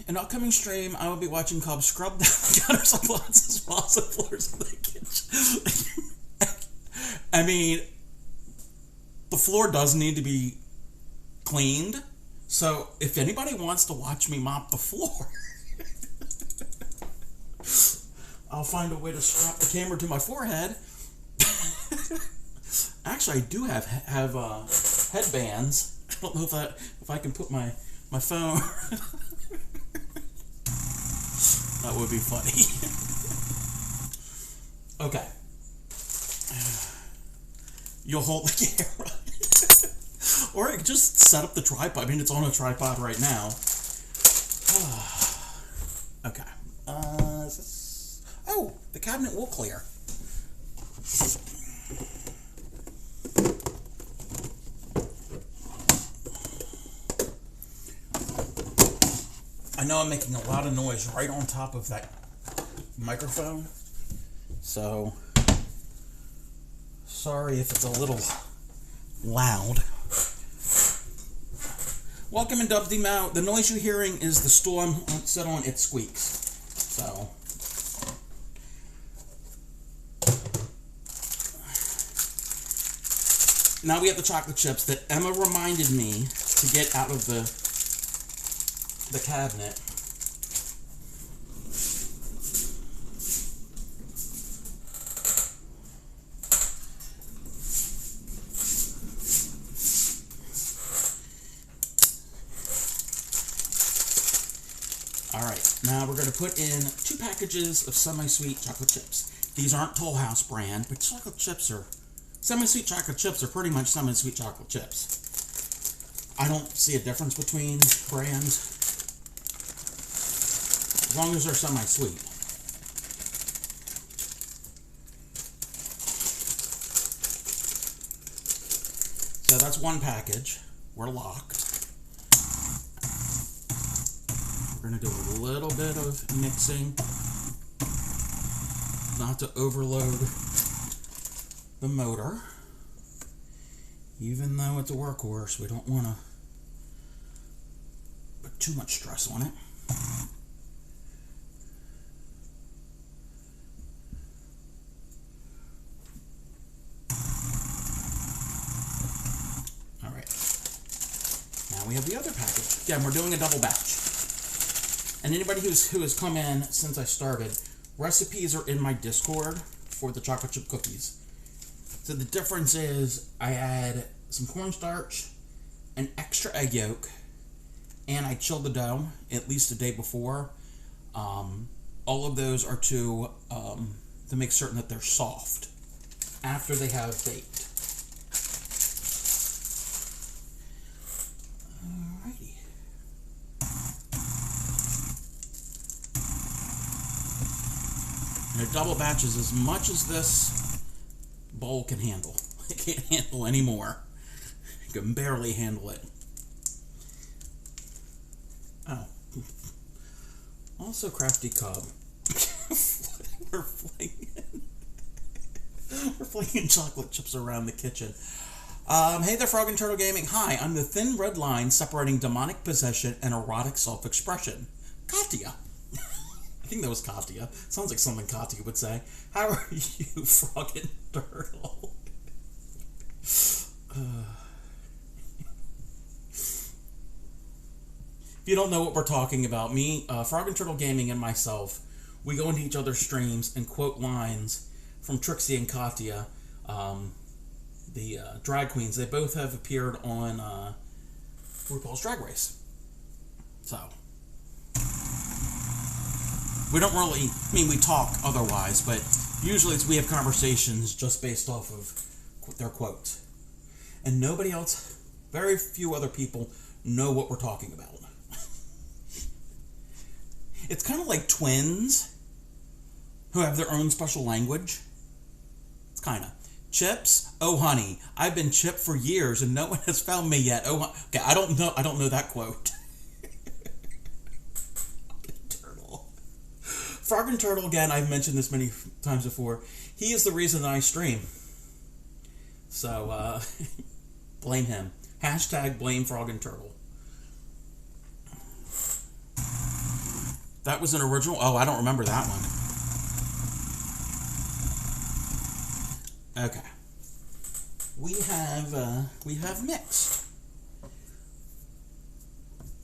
An upcoming stream, I will be watching called Scrub Down the Counters on Lots of Spots and Floors in the Kitchen. I mean, the floor does need to be cleaned, so if anybody wants to watch me mop the floor, I'll find a way to strap the camera to my forehead. Actually, I do have headbands. I don't know if I can put my phone. That would be funny. Okay. You'll hold the camera. Or just set up the tripod. I mean, it's on a tripod right now. Okay. Oh, the cabinet will clear. I know I'm making a lot of noise right on top of that microphone, so sorry if it's a little loud. Welcome in Dubs Mao. The noise you're hearing is the stool I'm set on. It squeaks. So now we have the chocolate chips that Emma reminded me to get out of the cabinet. Alright, now we're going to put in 2 packages of semi-sweet chocolate chips. These aren't Toll House brand, but semi-sweet chocolate chips are pretty much semi-sweet chocolate chips. I don't see a difference between brands, as long as they're semi-sweet. So that's 1 package. We're locked. We're going to do a little bit of mixing, not to overload the motor. Even though it's a workhorse, we don't want to put too much stress on it. We have the other package. Again, we're doing a double batch. And anybody who has come in since I started, recipes are in my Discord for the chocolate chip cookies. So the difference is I add some cornstarch, an extra egg yolk, and I chill the dough at least a day before. All of those are to make certain that they're soft after they have baked. They're double batches as much as this bowl can handle. It can't handle any more. It can barely handle it. Oh. Also Crafty Cub. We're flinging chocolate chips around the kitchen. Hey there, Frog and Turtle Gaming. Hi, I'm the thin red line separating demonic possession and erotic self-expression. Katya. I think that was Katya. Sounds like something Katya would say. How are you, Frog and Turtle? If you don't know what we're talking about, me, Frog and Turtle Gaming, and myself, we go into each other's streams and quote lines from Trixie and Katya, the drag queens. They both have appeared on RuPaul's Drag Race. So we don't really, I mean, we talk otherwise, but usually we have conversations just based off of their quotes. And nobody else, very few other people know what we're talking about. It's kind of like twins who have their own special language. It's kind of. Chips? Oh, honey, I've been chipped for years and no one has found me yet. Oh, okay, I don't know that quote. Frog and Turtle, again, I've mentioned this many times before. He is the reason that I stream. So, blame him. Hashtag blame Frog and Turtle. That was an original. Oh, I don't remember that one. Okay. We have mixed.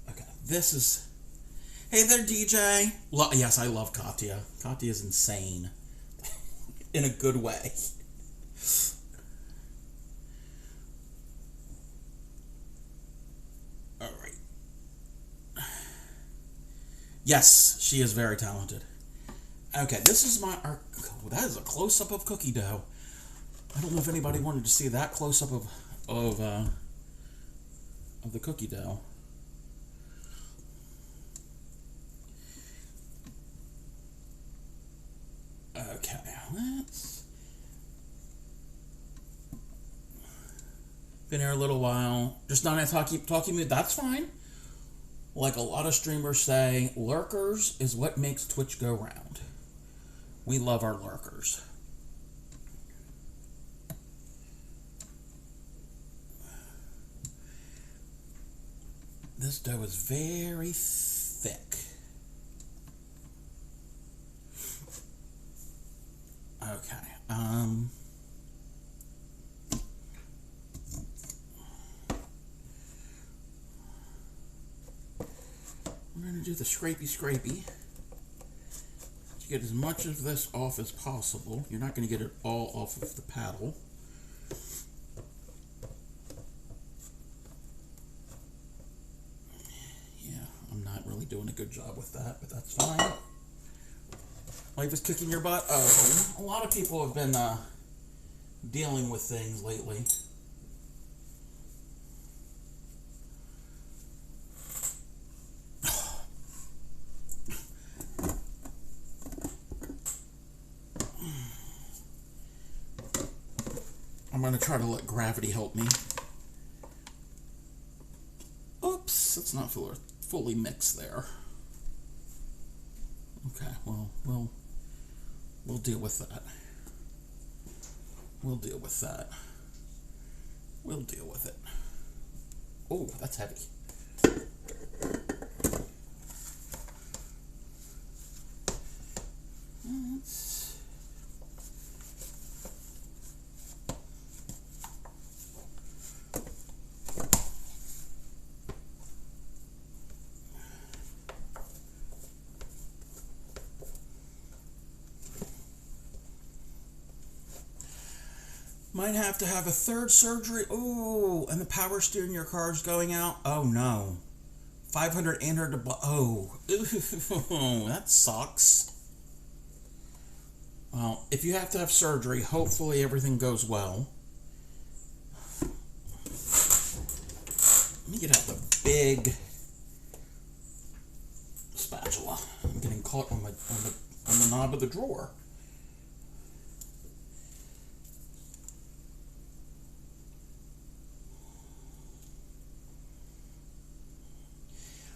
Okay, this is. Hey there, DJ. Yes, I love Katya. Katya is insane. In a good way. Alright. Yes, she is very talented. Okay, this is that is a close-up of cookie dough. I don't know if anybody wanted to see that close up of the cookie dough. Okay, let's. Been here a little while. Just not in a talking mood. That's fine. Like a lot of streamers say, lurkers is what makes Twitch go round. We love our lurkers. This dough is very thick. Okay. I'm going to do the scrapey to get as much of this off as possible. You're not going to get it all off of the paddle. Yeah, I'm not really doing a good job with that, but that's fine. Life is kicking your butt. Oh, a lot of people have been dealing with things lately. I'm going to try to let gravity help me. Oops, it's not fully mixed there. Okay, well, we'll deal with that. We'll deal with that. We'll deal with it. Oh, that's heavy. Might have to have a third surgery. Oh, and the power steer in your car's going out. Oh no. 500 800 to oh. That sucks. Well, if you have to have surgery, hopefully everything goes well. Let me get out the big spatula. I'm getting caught on the knob of the drawer.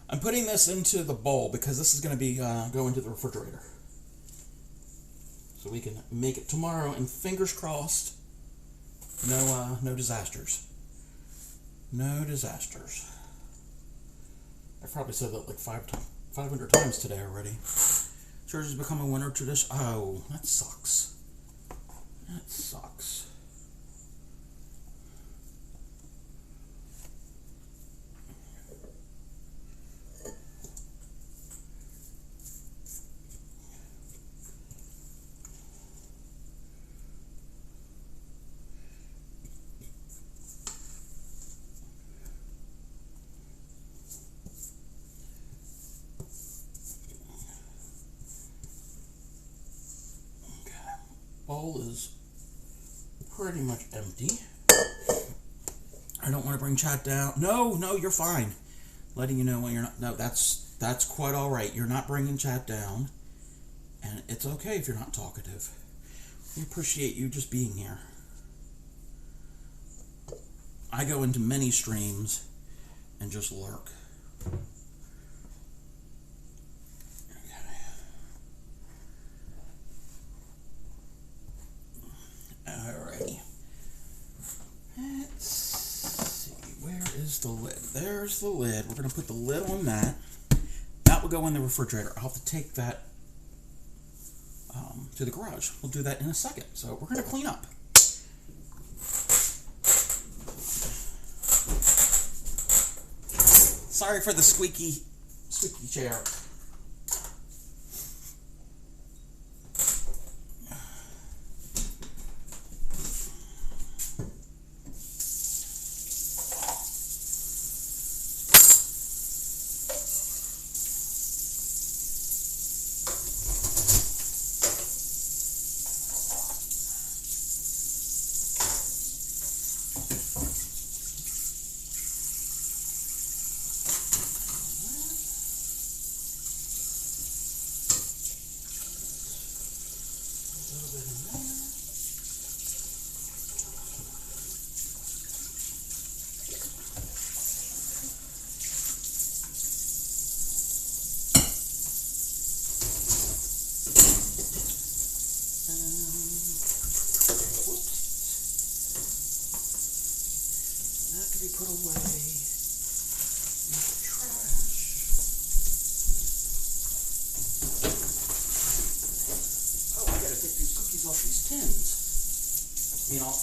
I'm putting this into the bowl because this is going to be go into the refrigerator. So we can make it tomorrow, and fingers crossed, no disasters. No disasters. I've probably said that like 500 times today already. Church has become a winter tradition. Oh, that sucks. That sucks. Bowl is pretty much empty. I don't want to bring chat down. No, you're fine. Letting you know when you're not. No, that's quite all right. You're not bringing chat down, and it's okay if you're not talkative. We appreciate you just being here. I go into many streams and just lurk. Alrighty. Let's see. Where is the lid? There's the lid. We're going to put the lid on that. That will go in the refrigerator. I'll have to take that to the garage. We'll do that in a second. So we're going to clean up. Sorry for the squeaky chair.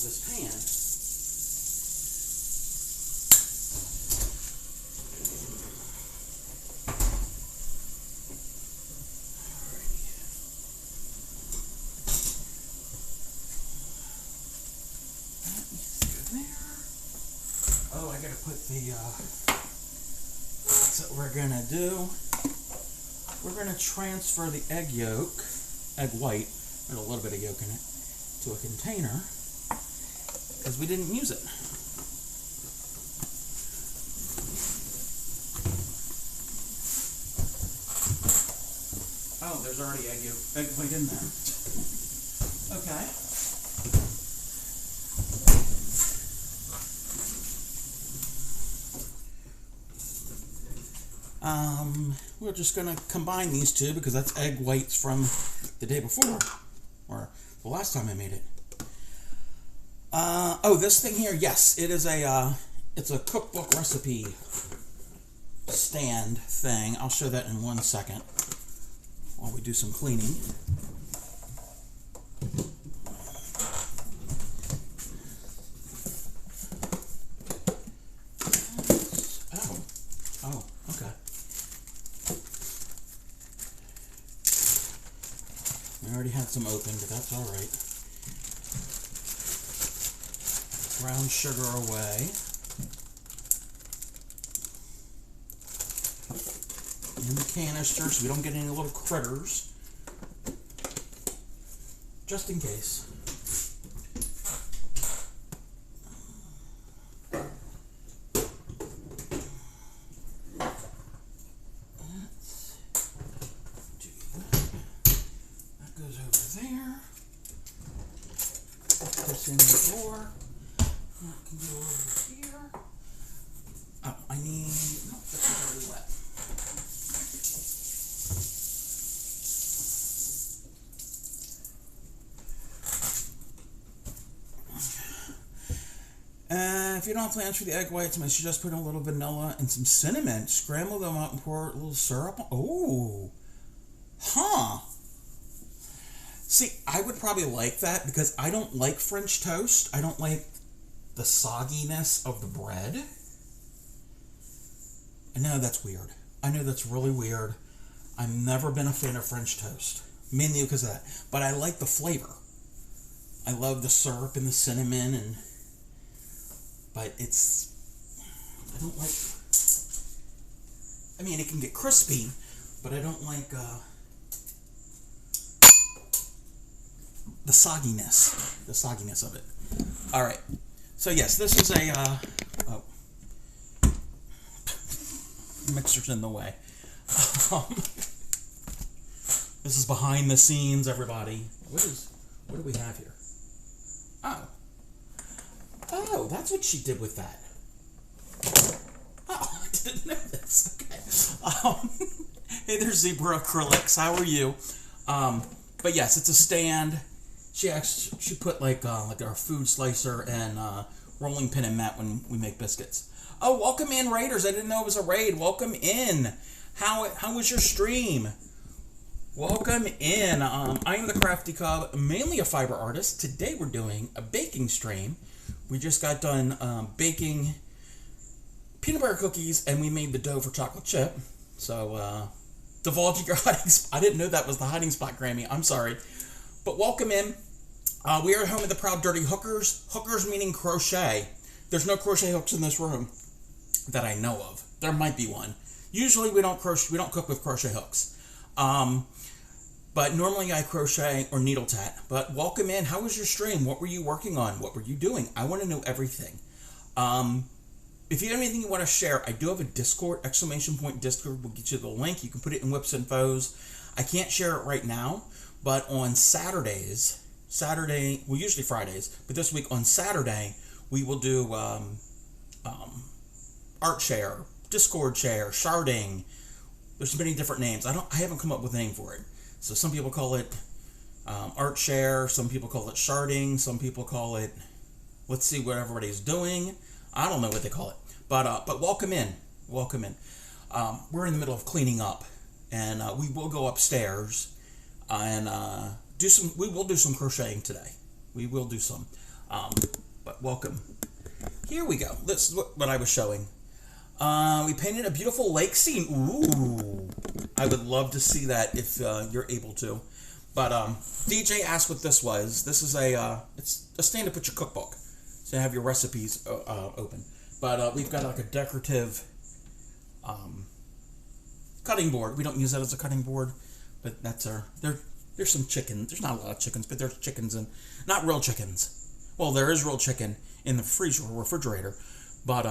off this pan. Oh, I gotta put the, that's what we're gonna do. We're gonna transfer the egg white, with a little bit of yolk in it, to a container, because we didn't use it. Oh, there's already egg white in there. Okay. We're just going to combine these two because that's egg whites from the day before, or the last time I made it. Oh, this thing here, yes, it is it's a cookbook recipe stand thing. I'll show that in 1 second while we do some cleaning. Oh, okay. I already had some open, but that's all right. Brown sugar away. In the canister so we don't get any little critters. Just in case. In the drawer. That can go over here. Oh, I need. No, this is already wet. If you don't have plans for the egg whites, I should just put in a little vanilla and some cinnamon. Scramble them up and pour a little syrup on. Oh, huh. See, I would probably like that because I don't like French toast. I don't like the sogginess of the bread. I know that's weird. I know that's really weird. I've never been a fan of French toast, mainly because of that. But I like the flavor. I love the syrup and the cinnamon, but it's, I don't like, I mean, it can get crispy, but I don't like, the sogginess of it. All right, so yes, this is a oh, mixer's in the way. This is behind the scenes, everybody. What do we have here? Oh, that's what she did with that. Oh, I didn't know this. Okay. Hey there, Zebra Acrylics. How are you? But yes, it's a stand. She put like our food slicer and rolling pin in that when we make biscuits. Oh, welcome in, Raiders. I didn't know it was a raid. Welcome in. How was your stream? Welcome in. I am the Crafty Cub, mainly a fiber artist. Today we're doing a baking stream. We just got done baking peanut butter cookies, and we made the dough for chocolate chip. So, divulging your hiding spot. I didn't know that was the hiding spot, Grammy. I'm sorry. But welcome in. We are home of the Proud Dirty Hook-ers. Hookers meaning crochet. There's no crochet hooks in this room that I know of. There might be one. Usually we don't cook with crochet hooks. But normally I crochet or needle tat. But welcome in. How was your stream? What were you working on? What were you doing? I want to know everything. If you have anything you want to share, I do have a Discord, ! Discord will get you the link. You can put it in Whips and Foes. I can't share it right now, but on Saturday, well, usually Fridays, but this week on Saturday, we will do art share, Discord share, sharding. There's many different names. I haven't come up with a name for it. So some people call it art share, some people call it sharding, some people call it, let's see what everybody's doing. I don't know what they call it, but welcome in, welcome in. We're in the middle of cleaning up, and we will go upstairs and we will do some crocheting today. We will do some. But welcome. Here we go. This is what I was showing. We painted a beautiful lake scene. Ooh, I would love to see that if you're able to. But DJ asked what this was. This is it's a stand to put your cookbook, so you have your recipes open. But we've got like a decorative cutting board. We don't use that as a cutting board, but that's there's some chicken. There's not a lot of chickens, but there's chickens and not real chickens. Well, there is real chicken in the freezer or refrigerator, but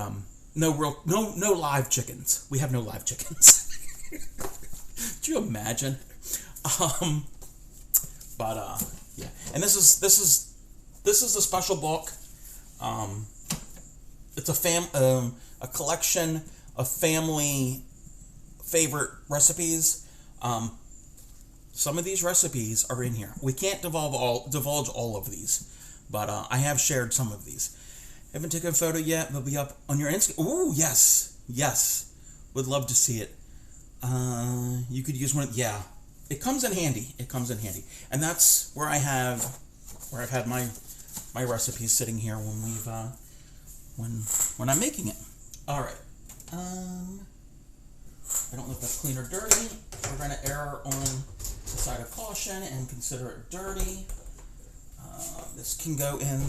no live chickens. We have no live chickens. Do you imagine? Yeah. And this is a special book. It's a collection of family favorite recipes. Some of these recipes are in here. We can't divulge all of these, but I have shared some of these. Haven't taken a photo yet. They'll be up on your Instagram. Ooh, yes. Would love to see it. You could use one. Yeah, it comes in handy. And that's where I've had my recipes sitting here when when I'm making it. All right. I don't know if that's clean or dirty. We're going to err on the side of caution and consider it dirty. This can go in.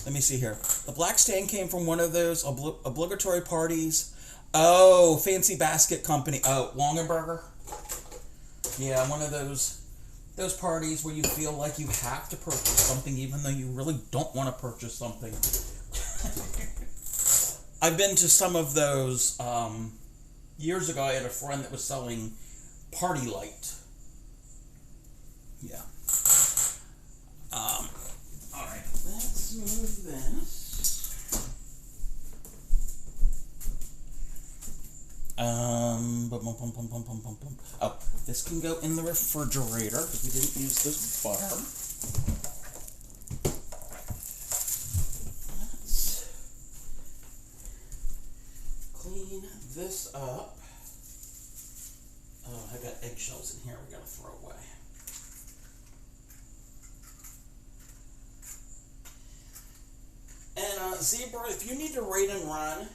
Let me see here. The black stain came from one of those obligatory parties. Oh, Fancy Basket Company. Oh, Longenberger. Yeah, one of those parties where you feel like you have to purchase something even though you really don't want to purchase something. I've been to some of those. Years ago, I had a friend that was selling Party Light. Yeah. All right. Let's move this. Oh, this can go in the refrigerator because we didn't use this butter. Let's clean this up. Oh, I got eggshells in here we gotta throw away. And Zebra, if you need to raid and run,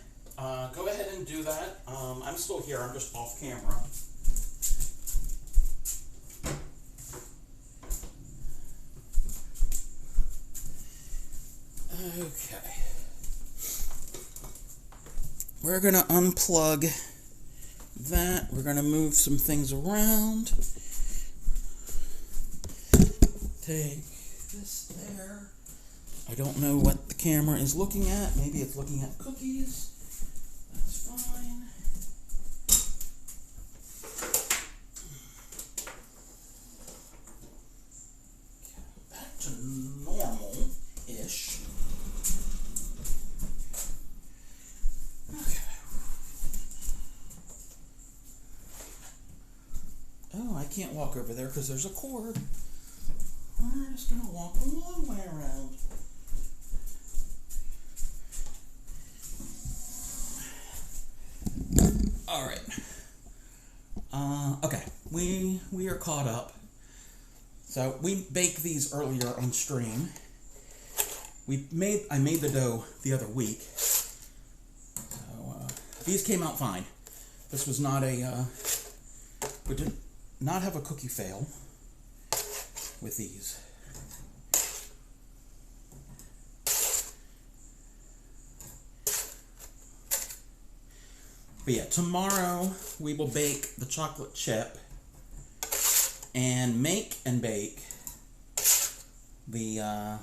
go ahead and do that. I'm still here, I'm just off camera. Okay. We're gonna unplug that. We're gonna move some things around. Take this there. I don't know what the camera is looking at. Maybe it's looking at cookies. That's fine. Okay, back to normal-ish. Okay. Oh, I can't walk over there because there's a cord. We're just going to walk a long way around. All right. Okay. We are caught up. So we baked these earlier on stream. I made the dough the other week. So these came out fine. This was not we did not have a cookie fail with these. But yeah, tomorrow we will bake the chocolate chip and make and bake the,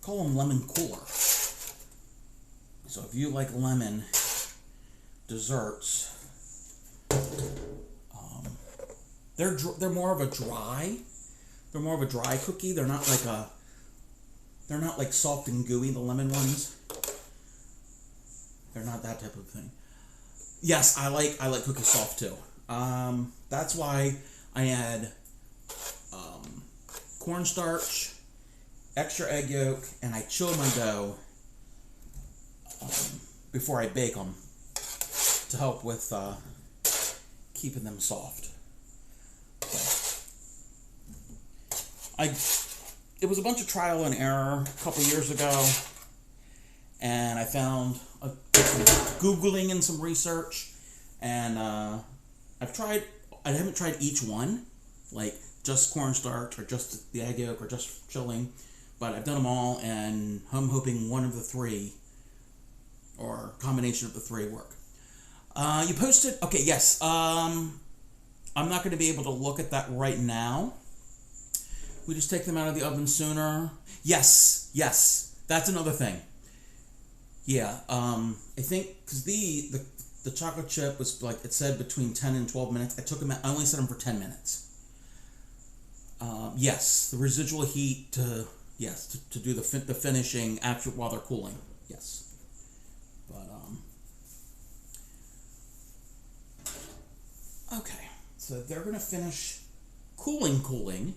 call them lemon cooler. So if you like lemon desserts, they're more of a dry. They're more of a dry cookie. They're not like soft and gooey, the lemon ones. They're not that type of thing. Yes, I like cookies soft too. That's why I add cornstarch, extra egg yolk, and I chill my dough before I bake them to help with keeping them soft. So, it was a bunch of trial and error a couple years ago, and I found some Googling and some research, and I haven't tried each one, like just cornstarch or just the egg yolk or just chilling, but I've done them all, and I'm hoping one of the three or combination of the three work. You posted, okay, yes, I'm not going to be able to look at that right now. We just take them out of the oven sooner. Yes, that's another thing. Yeah, I think, because the chocolate chip was, like, it said between 10 and 12 minutes. I only set them for 10 minutes. Yes, the residual heat to do the finishing after while they're cooling. Yes. But, okay, so they're going to finish cooling,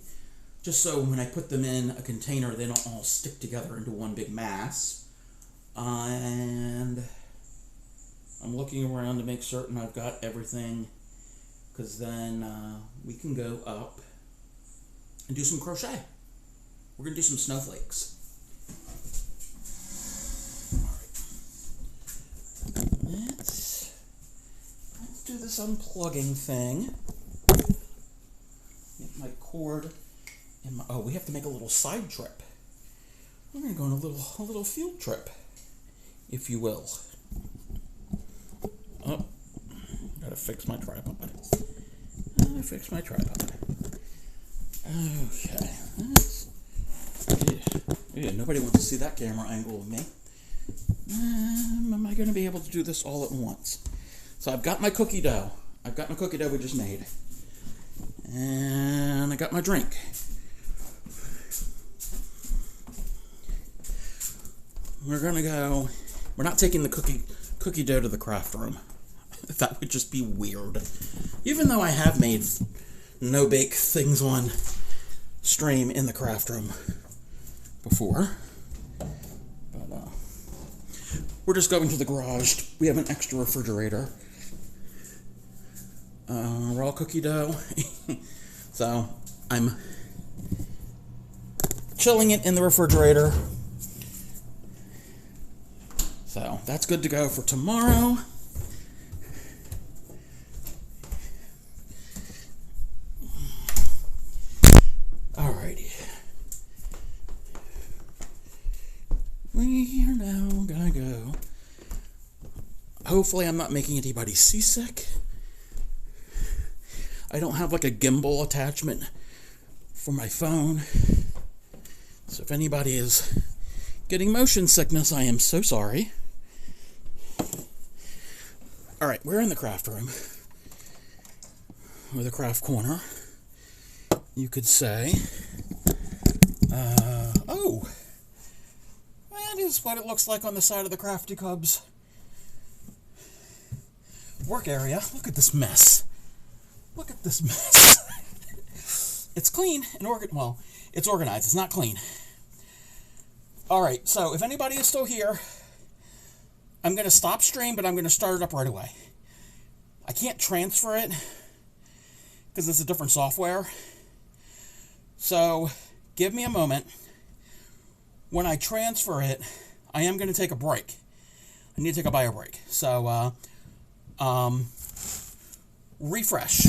just so when I put them in a container, they don't all stick together into one big mass. And I'm looking around to make certain I've got everything, because then we can go up and do some crochet. We're going to do some snowflakes. All right. Let's do this unplugging thing. Get my cord. We have to make a little side trip. We're going to go on a little field trip, if you will. Oh, gotta fix my tripod. Okay. Yeah, nobody wants to see that camera angle of me. Am I going to be able to do this all at once? So I've got my cookie dough. We just made. And I got my drink. We're not taking the cookie dough to the craft room. That would just be weird. Even though I have made no-bake things on stream in the craft room before. But we're just going to the garage. We have an extra refrigerator. Raw cookie dough. So I'm chilling it in the refrigerator. So that's good to go for tomorrow. Alrighty. We are now gonna go. Hopefully I'm not making anybody seasick. I don't have like a gimbal attachment for my phone. So if anybody is getting motion sickness, I am so sorry. Alright, we're in the craft room. Or the craft corner, you could say. Oh! That is what it looks like on the side of the Crafty Cubs work area. Look at this mess. It's clean and well, it's organized. It's not clean. Alright, so if anybody is still here, I'm going to stop stream, but I'm going to start it up right away. I can't transfer it because it's a different software. So give me a moment. When I transfer it, I am going to take a break. I need to take a bio break. So refresh.